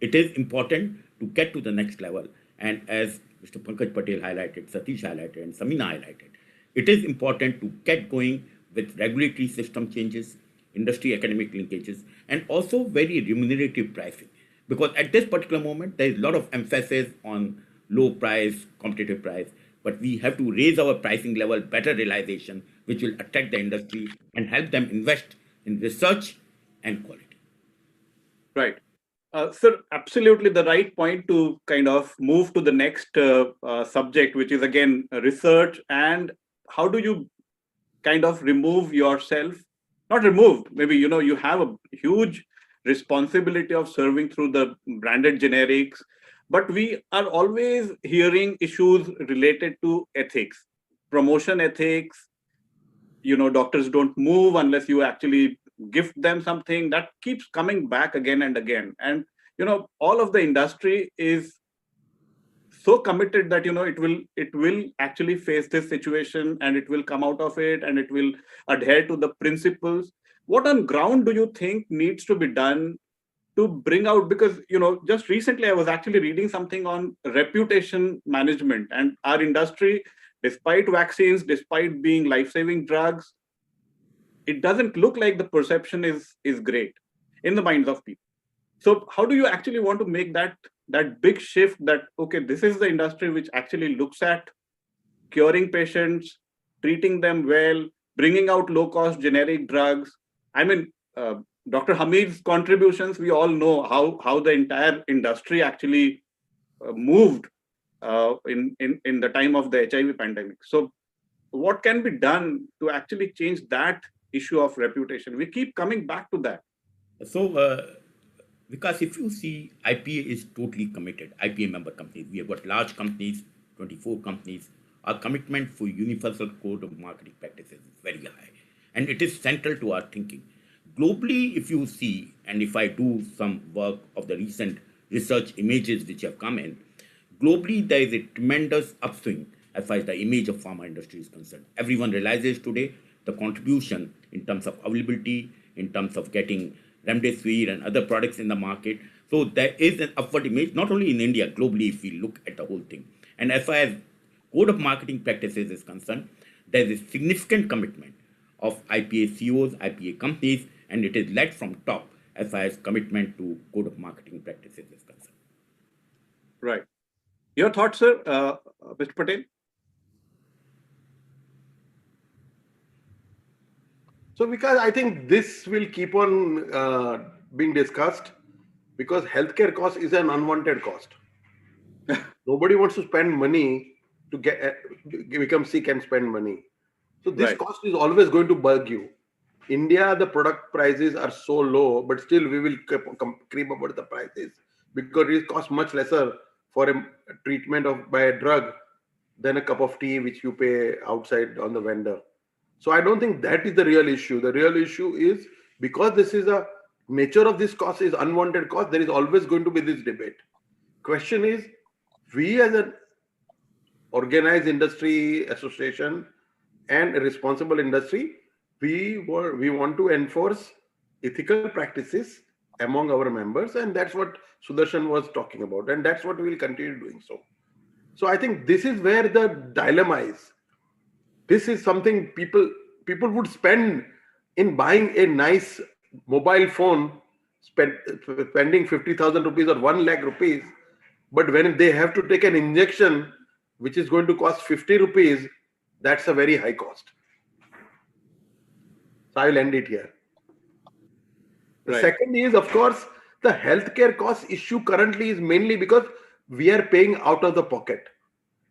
It is important to get to the next level. And as Mr. Pankaj Patel highlighted, Satish highlighted, and Samina highlighted, it is important to get going with regulatory system changes, industry academic linkages, and also very remunerative pricing. Because at this particular moment, there is a lot of emphasis on low price, competitive price, but we have to raise our pricing level, better realization, which will attract the industry and help them invest in research and quality. Right. Sir, absolutely the right point to kind of move to the next subject, which is again research, and how do you kind of remove yourself, not remove, maybe, you have a huge responsibility of serving through the branded generics, but we are always hearing issues related to ethics, promotion ethics, doctors don't move unless you actually gift them something. That keeps coming back again and again. And, all of the industry is so committed that it will actually face this situation and it will come out of it and it will adhere to the principles. What on ground do you think needs to be done to bring out, because just recently I was actually reading something on reputation management, and our industry, despite vaccines, despite being life-saving drugs, it doesn't look like the perception is great in the minds of people. So how do you actually want to make that big shift that, okay, this is the industry which actually looks at curing patients, treating them well, bringing out low-cost generic drugs? I mean, Dr. Hamid's contributions, we all know how the entire industry actually moved in the time of the HIV pandemic. So what can be done to actually change that issue of reputation? We keep coming back to that. So, because if you see, IPA is totally committed. IPA member companies, we have got large companies, 24 companies. Our commitment for universal code of marketing practices is very high, and it is central to our thinking. Globally, if you see, and if I do some work of the recent research images which have come in, globally there is a tremendous upswing as far as the image of pharma industry is concerned. Everyone realizes today the contribution in terms of availability, in terms of getting remdesivir and other products in the market. So there is an upward image, not only in India, globally, if we look at the whole thing. And as far as code of marketing practices is concerned, there is a significant commitment of IPA CEOs, IPA companies, and it is led from top as far as commitment to code of marketing practices is concerned. Right. Your thoughts, sir, Mr. Patel? So because I think this will keep on being discussed, because healthcare cost is an unwanted cost. Nobody wants to spend money to become sick and spend money. So this Right. cost is always going to bug you. India, the product prices are so low, but still we will creep about the prices because it costs much lesser for a treatment by a drug than a cup of tea which you pay outside on the vendor. So I don't think that is the real issue. The real issue is, because this is a nature of this cost is unwanted cost, there is always going to be this debate. Question is, we as an organized industry association and a responsible industry, we want to enforce ethical practices among our members, and that's what Sudarshan was talking about, and that's what we will continue doing so. So I think this is where the dilemma is. This is something people would spend in buying a nice mobile phone, spending 50,000 rupees or 1 lakh rupees, but when they have to take an injection which is going to cost 50 rupees, that's a very high cost. So I will end it here. The Right. second is, of course, the healthcare cost issue currently is mainly because we are paying out of the pocket.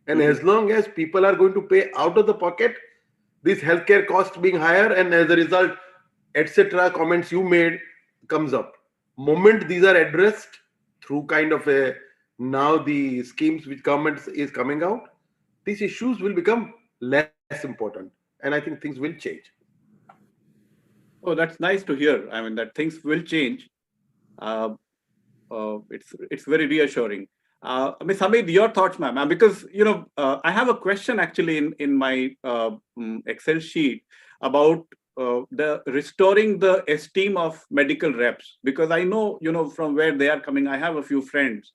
And as long as people are going to pay out of the pocket, this healthcare cost being higher, and as a result, etc. comments you made comes up. Moment these are addressed through kind of a now the schemes which government is coming out, these issues will become less important, and I think things will change. Oh, that's nice to hear. I mean, that things will change. It's very reassuring. Ms. Hamid, your thoughts, ma'am, because I have a question actually in my Excel sheet about the restoring the esteem of medical reps, because I know from where they are coming. I have a few friends.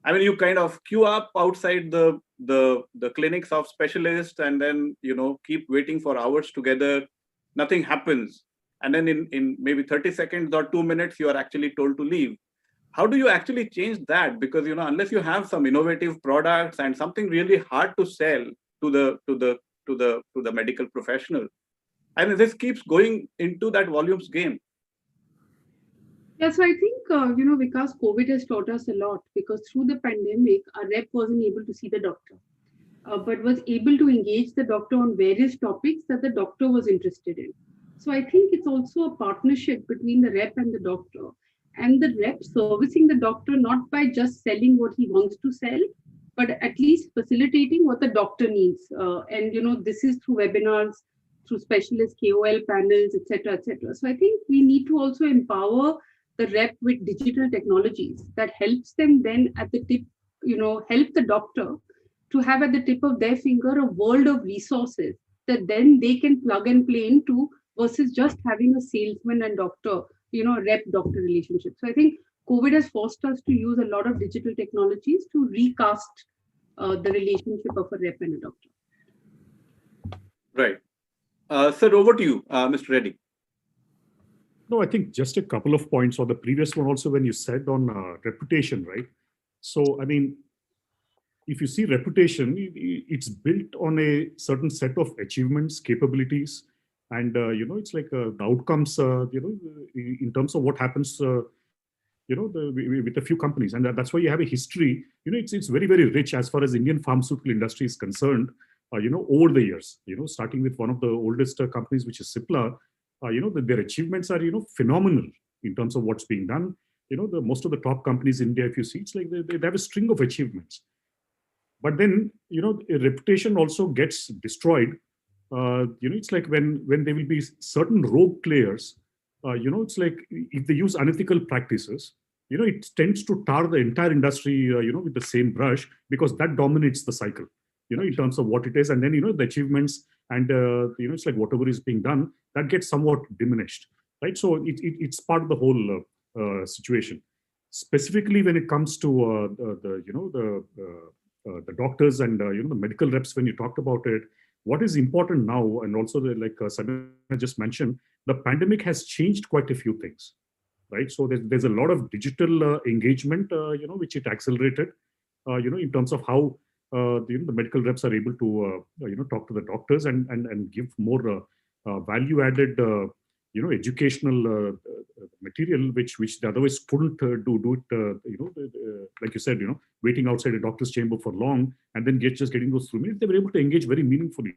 I mean, you kind of queue up outside the clinics of specialists, and then keep waiting for hours together. Nothing happens, and then in maybe 30 seconds or 2 minutes, you are actually told to leave. How do you actually change that? Because unless you have some innovative products and something really hard to sell to the medical professional, I mean, this keeps going into that volumes game. Yeah, so I think, because COVID has taught us a lot, because through the pandemic, our rep wasn't able to see the doctor, but was able to engage the doctor on various topics that the doctor was interested in. So I think it's also a partnership between the rep and the doctor, and the rep servicing the doctor not by just selling what he wants to sell, but at least facilitating what the doctor needs. And this is through webinars, through specialist KOL panels, etc., etc. So I think we need to also empower the rep with digital technologies that helps them then at the tip, help the doctor to have at the tip of their finger a world of resources that then they can plug and play into versus just having a salesman and doctor, rep doctor relationship. So I think COVID has forced us to use a lot of digital technologies to recast the relationship of a rep and a doctor. Right. Sir, over to you, Mr. Reddy. No, I think just a couple of points on the previous one also when you said on reputation, right? So, I mean, if you see reputation, it's built on a certain set of achievements, capabilities, and it's like the outcomes, in terms of what happens, with a few companies, and that's why you have a history. It's very, very rich as far as Indian pharmaceutical industry is concerned. Over the years, starting with one of the oldest companies, which is Cipla, their achievements are phenomenal in terms of what's being done. The most of the top companies in India, if you see, it's like they have a string of achievements. But then, a reputation also gets destroyed. It's like when there will be certain rogue players, it's like if they use unethical practices, it tends to tar the entire industry, with the same brush, because that dominates the cycle, in terms of what it is. And then, the achievements and, it's like whatever is being done, that gets somewhat diminished, right? So it's part of the whole situation. Specifically when it comes to the doctors and the medical reps, when you talked about it, what is important now, and also like Sabina just mentioned, the pandemic has changed quite a few things, right? So there's a lot of digital engagement, which it accelerated, in terms of how the medical reps are able to talk to the doctors and give more value added educational material, which they otherwise couldn't do it, like you said, waiting outside a doctor's chamber for long and then just getting those through minutes. They were able to engage very meaningfully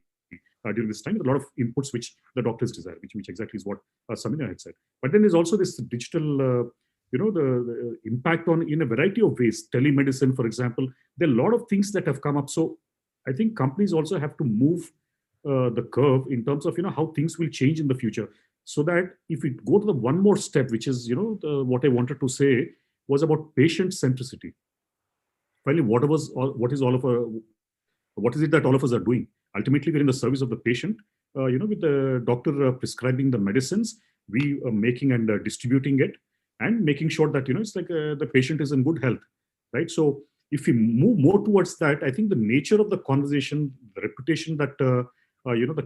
during this time with a lot of inputs which the doctors desire, which exactly is what Samina had said. But then there's also this digital, the impact on in a variety of ways. Telemedicine, for example, there are a lot of things that have come up. So I think companies also have to move the curve in terms of how things will change in the future, so that if we go to the one more step, which is what I wanted to say was about patient centricity. Finally, what is it that all of us are doing? Ultimately, we're in the service of the patient. With the doctor prescribing the medicines, we are making and distributing it, and making sure that it's like the patient is in good health, right? So if we move more towards that, I think the nature of the conversation, the reputation that the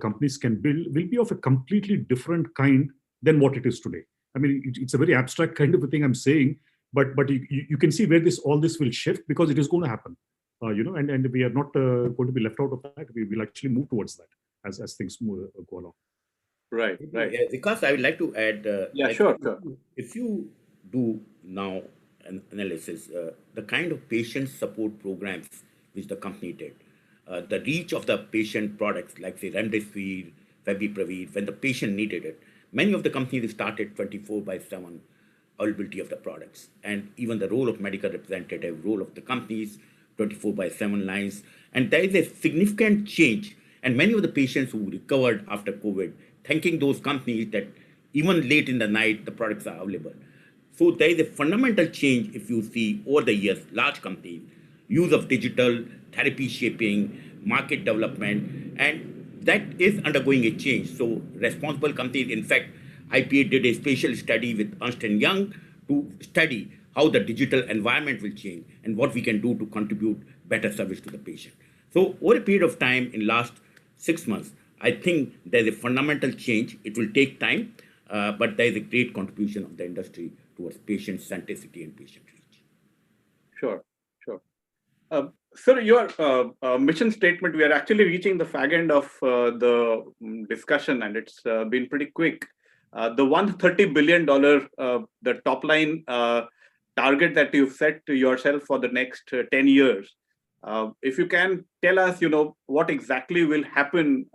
companies can build will be of a completely different kind than what it is today. I mean, it's a very abstract kind of a thing I'm saying, but you can see where all this will shift, because it is going to happen. And we are not going to be left out of that. We will actually move towards that as things go along. Right. Because I would like to add. Sure. If you do now an analysis, the kind of patient support programs which the company did, the reach of the patient products, like say Remdesivir, Favipiravir, when the patient needed it, many of the companies started 24/7 availability of the products, and even the role of medical representative, role of the companies, 24/7 lines, and there is a significant change. And many of the patients who recovered after COVID, thanking those companies that even late in the night, the products are available. So there is a fundamental change if you see over the years, large companies, use of digital, therapy shaping, market development, and that is undergoing a change. So responsible companies, in fact, IPA did a special study with Ernst & Young to study how the digital environment will change and what we can do to contribute better service to the patient. So over a period of time, in last 6 months, I think there's a fundamental change. It will take time, but there is a great contribution of the industry towards patient centricity and patient reach. Sure. Sir, your mission statement, we are actually reaching the fag end of the discussion, and it's been pretty quick. The $130 billion, the top line target that you've set to yourself for the next 10 years. If you can tell us, what exactly will happen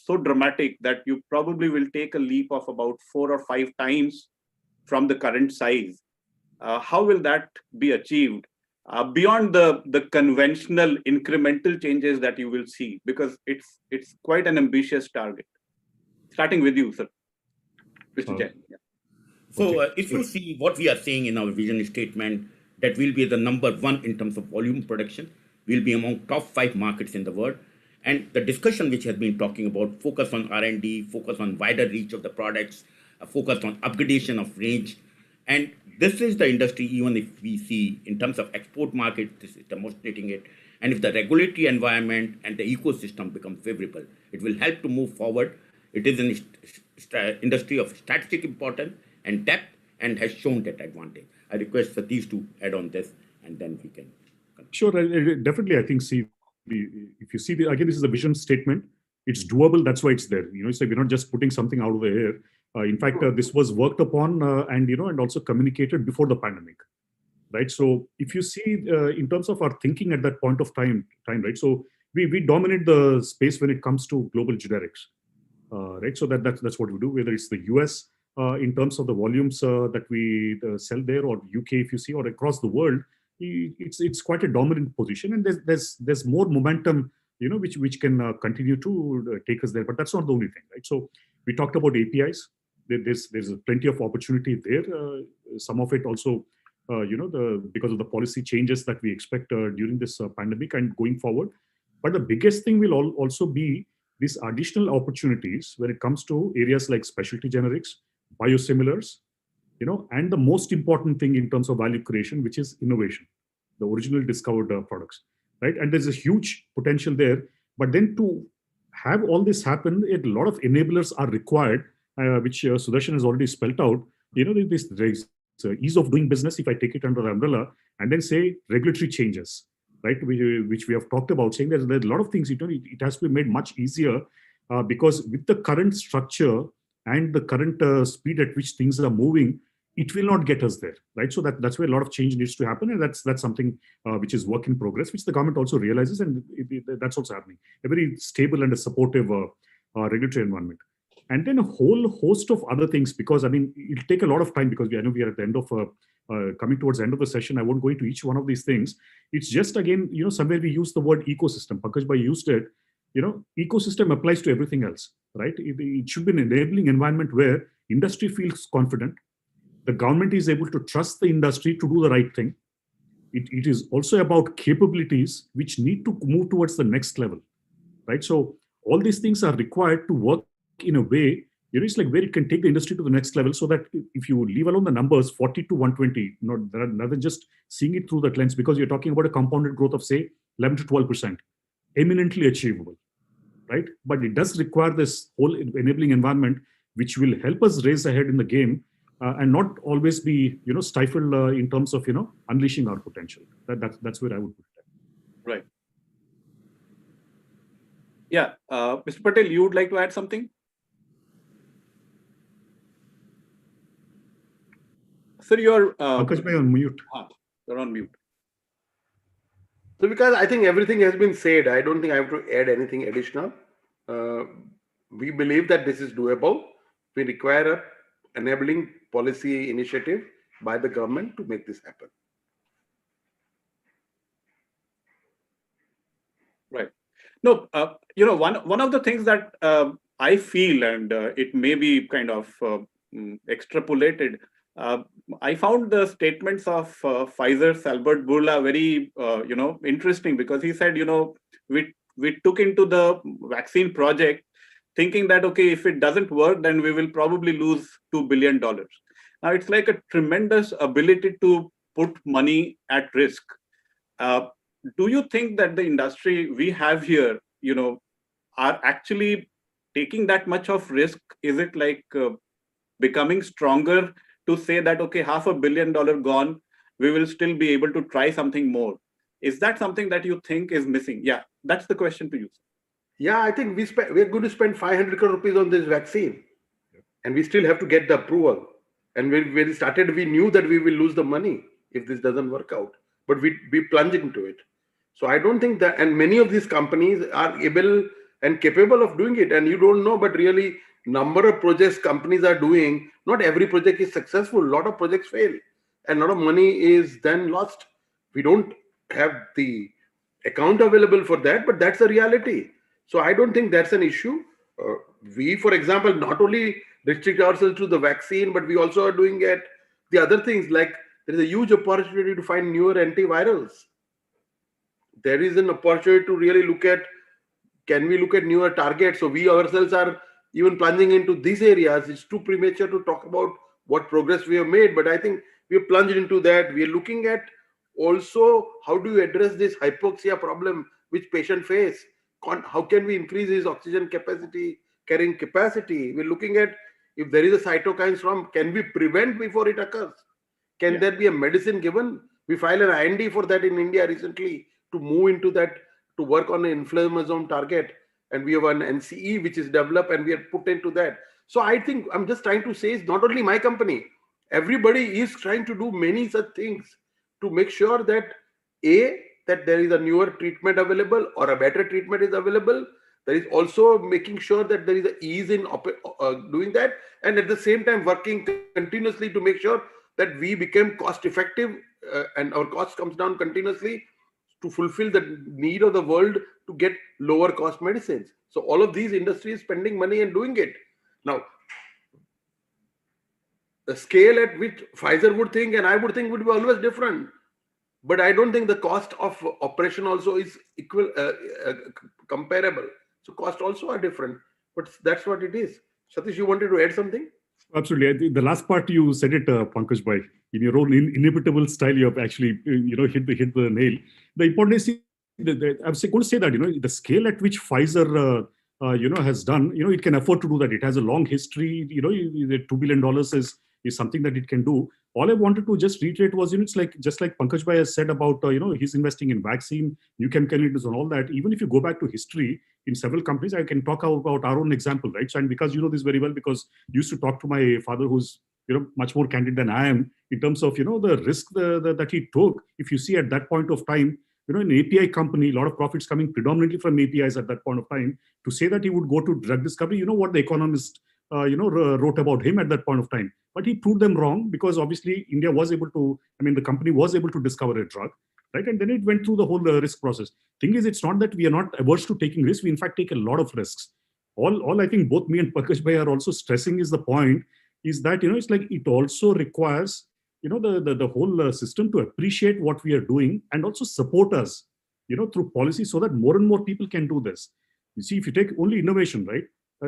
so dramatic that you probably will take a leap of about 4 or 5 times from the current size. How will that be achieved? Beyond the conventional incremental changes that you will see, because it's quite an ambitious target. Starting with you, sir. Mr. Jain. So if you see what we are saying in our vision statement, that we'll be the number one in terms of volume production. We'll be among top 5 markets in the world. And the discussion which has been talking about focus on R&D, focus on wider reach of the products, a focus on upgradation of range. And this is the industry, even if we see in terms of export market, this is demonstrating it. And if the regulatory environment and the ecosystem become favorable, it will help to move forward. It is an industry of strategic importance and depth and has shown that advantage. I request Satish to add on this, and then we can. Sure, definitely. I think, if you see, again, this is a vision statement. It's doable. That's why it's there. It's like we're not just putting something out of the air. In fact, this was worked upon and also communicated before the pandemic, right? So if you see in terms of our thinking at that point of time, right? So we dominate the space when it comes to global generics, right? So that's what we do. Whether it's the US in terms of the volumes that we sell there, or UK, if you see, or across the world, it's quite a dominant position, and there's more momentum, which can continue to take us there. But that's not the only thing, right? So we talked about APIs. There's plenty of opportunity there. Some of it also, because of the policy changes that we expect during this pandemic and going forward. But the biggest thing will also be these additional opportunities when it comes to areas like specialty generics, biosimilars, and the most important thing in terms of value creation, which is innovation, the original discovered products, right? And there's a huge potential there. But then to have all this happen, a lot of enablers are required, which Sudarshan has already spelled out. This ease of doing business, if I take it under the umbrella, and then say regulatory changes, right? Which we have talked about, saying there's a lot of things, it has to be made much easier because with the current structure and the current speed at which things are moving, it will not get us there, right? So that's where a lot of change needs to happen, and that's something which is work in progress, which the government also realizes, and that's also happening. A very stable and a supportive regulatory environment. And then a whole host of other things, because it'll take a lot of time, because I know we are at the end of coming towards the end of the session. I won't go into each one of these things. It's just, again, somewhere we use the word ecosystem. Pankaj Bhai used it. Ecosystem applies to everything else, right? It should be an enabling environment where industry feels confident. The government is able to trust the industry to do the right thing. It is also about capabilities which need to move towards the next level, right? So all these things are required to work in a way, it's like where it can take the industry to the next level, so that if you leave alone the numbers 40 to 120, rather than just seeing it through that lens, because you're talking about a compounded growth of, say, 11 to 12%, eminently achievable, right? But it does require this whole enabling environment, which will help us race ahead in the game and not always be, stifled in terms of, unleashing our potential. That's where I would put it. Right. Yeah. Mr. Patel, you would like to add something? Sir, you're Pankaj Bhai on mute. You're on mute. So because I think everything has been said, I don't think I have to add anything additional. We believe that this is doable. We require a enabling policy initiative by the government to make this happen. Right. No, one of the things that I feel, and it may be kind of extrapolated, I found the statements of Pfizer's Albert Bourla very, interesting, because he said, we took into the vaccine project thinking that, okay, if it doesn't work, then we will probably lose $2 billion. Now, it's like a tremendous ability to put money at risk. Do you think that the industry we have here, are actually taking that much of risk? Is it like becoming stronger to say that, okay, $500 million gone, we will still be able to try something more? Is that something that you think is missing? Yeah, that's the question to you. Yeah, I think we're going to spend 500 crore rupees on this vaccine, and we still have to get the approval. And when we started, we knew that we will lose the money if this doesn't work out, but we plunge into it. So I don't think that, and many of these companies are able and capable of doing it. And you don't know, but really number of projects companies are doing, not every project is successful. A lot of projects fail and a lot of money is then lost. We don't have the account available for that, but that's the reality. So I don't think that's an issue. We, for example, not only restrict ourselves to the vaccine, but we also are doing the other things like there is a huge opportunity to find newer antivirals. There is an opportunity to really look at, can we look at newer targets? So we ourselves are even plunging into these areas. It's too premature to talk about what progress we have made, but I think we have plunged into that. We are looking at also how do you address this hypoxia problem which patient face? How can we increase his oxygen capacity, carrying capacity? We're looking at if there is a cytokine storm, can we prevent before it occurs? Can there be a medicine given? We filed an IND for that in India recently to move into that, to work on an inflammasome target. And we have an NCE which is developed and we are put into that. So I think I'm just trying to say it's not only my company. Everybody is trying to do many such things to make sure that that there is a newer treatment available or a better treatment is available. There is also making sure that there is a ease in doing that, and at the same time working continuously to make sure that we become cost effective and our cost comes down continuously to fulfill the need of the world to get lower cost medicines. So all of these industries spending money and doing it. Now, the scale at which Pfizer would think and I would think would be always different. But I don't think the cost of operation also is equal, comparable. So cost also are different, but that's what it is. Satish, you wanted to add something? Absolutely. I think the last part you said it, Pankaj bhai, in your own inimitable style, you have actually hit the nail. The important is, I was going to say that the scale at which Pfizer has done, it can afford to do that. It has a long history. The $2 billion is something that it can do. All I wanted to just reiterate was, it's like just like Pankaj bhai has said about he's investing in vaccine, new chemical entities and all that. Even if you go back to history in several companies, I can talk about our own example, right? So, and because you know this very well, because you used to talk to my father, who's much more candid than I am in terms of the risk that he took. If you see at that point of time, an API company, a lot of profits coming predominantly from APIs at that point of time, to say that he would go to drug discovery, what the Economist wrote about him at that point of time. But he proved them wrong, because obviously India was able to, the company was able to discover a drug, right? And then it went through the whole risk process. Thing is, it's not that we are not averse to taking risks. We in fact take a lot of risks. All I think both me and Pankaj bhai are also stressing is the point is that, it's like it also requires, the whole system to appreciate what we are doing and also support us, through policy, so that more and more people can do this. You see, if you take only innovation, right?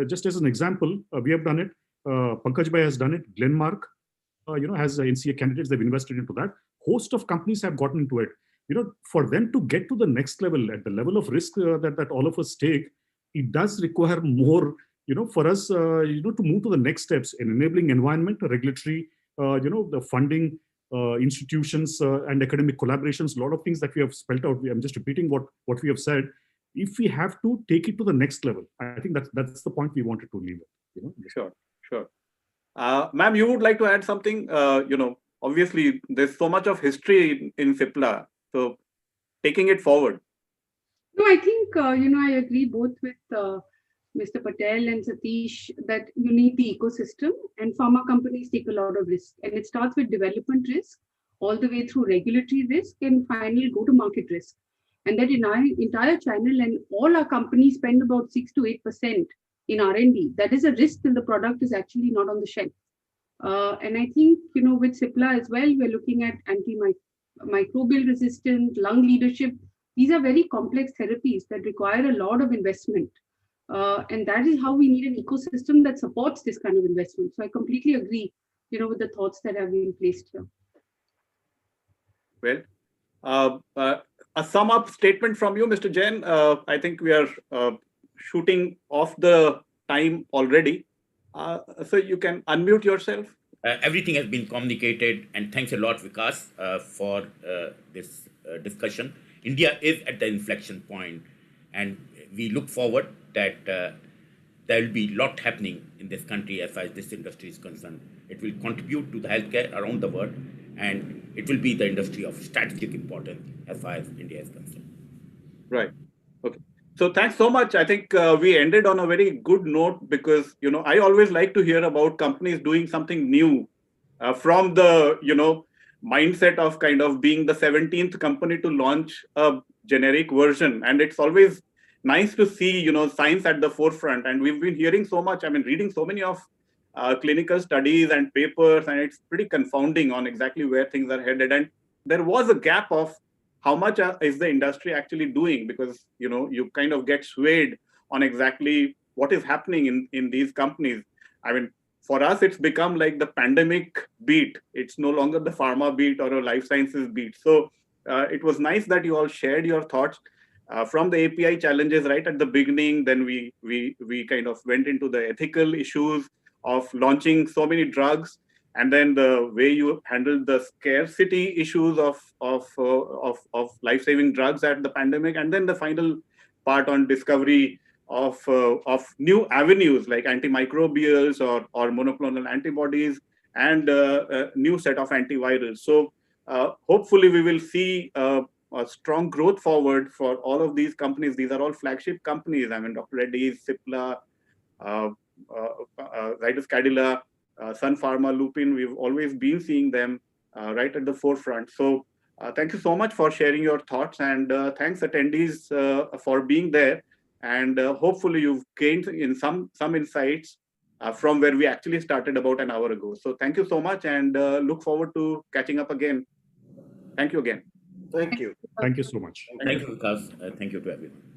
Just as an example, we have done it. Pankaj bhai has done it. Glenmark, has NCA candidates. They've invested into that. Host of companies have gotten into it. For them to get to the next level, at the level of risk that all of us take, it does require more, for us, to move to the next steps in enabling environment, regulatory, the funding, institutions, and academic collaborations. A lot of things that we have spelled out. I'm just repeating what we have said. If we have to take it to the next level, I think that's the point we wanted to leave it. Sure. Ma'am, you would like to add something? Obviously there's so much of history in Cipla, so taking it forward. No, I think I agree both with Mr. Patel and Satish that you need the ecosystem, and pharma companies take a lot of risk, and it starts with development risk all the way through regulatory risk and finally go to market risk. And that entire channel, and all our companies spend about 6 to 8% in R&D. That is a risk till the product is actually not on the shelf. And I think, with Cipla as well, we're looking at antimicrobial resistance, lung leadership. These are very complex therapies that require a lot of investment. And that is how we need an ecosystem that supports this kind of investment. So I completely agree, with the thoughts that have been placed here. Well, a sum up statement from you, Mr. Jain. I think we are shooting off the time already. So you can unmute yourself. Everything has been communicated, and thanks a lot, Vikas, for this discussion. India is at the inflection point, and we look forward that there will be a lot happening in this country as far as this industry is concerned. It will contribute to the healthcare around the world, and it will be the industry of strategic importance as far as India is concerned. Right. Okay. So thanks so much. I think we ended on a very good note, because, I always like to hear about companies doing something new from the, mindset of kind of being the 17th company to launch a generic version. And it's always nice to see, science at the forefront. And we've been hearing so much, reading so many of clinical studies and papers, and it's pretty confounding on exactly where things are headed. And there was a gap of how much is the industry actually doing, because you kind of get swayed on exactly what is happening in these companies. I mean, for us, it's become like the pandemic beat. It's no longer the pharma beat or a life sciences beat. So it was nice that you all shared your thoughts from the API challenges right at the beginning. Then we kind of went into the ethical issues of launching so many drugs, and then the way you handled the scarcity issues of life-saving drugs at the pandemic, and then the final part on discovery of new avenues like antimicrobials or monoclonal antibodies, and a new set of antivirals. So hopefully we will see a strong growth forward for all of these companies. These are all flagship companies. I mean, Dr. Reddy's, Cipla, Zydus Cadila, Sun Pharma, Lupin. We've always been seeing them right at the forefront. So thank you so much for sharing your thoughts, and thanks attendees for being there. And hopefully you've gained in some insights from where we actually started about an hour ago. So thank you so much, and look forward to catching up again. Thank you again. Thank you. Thank you so much. Thank you, Vikas. Thank you to everyone.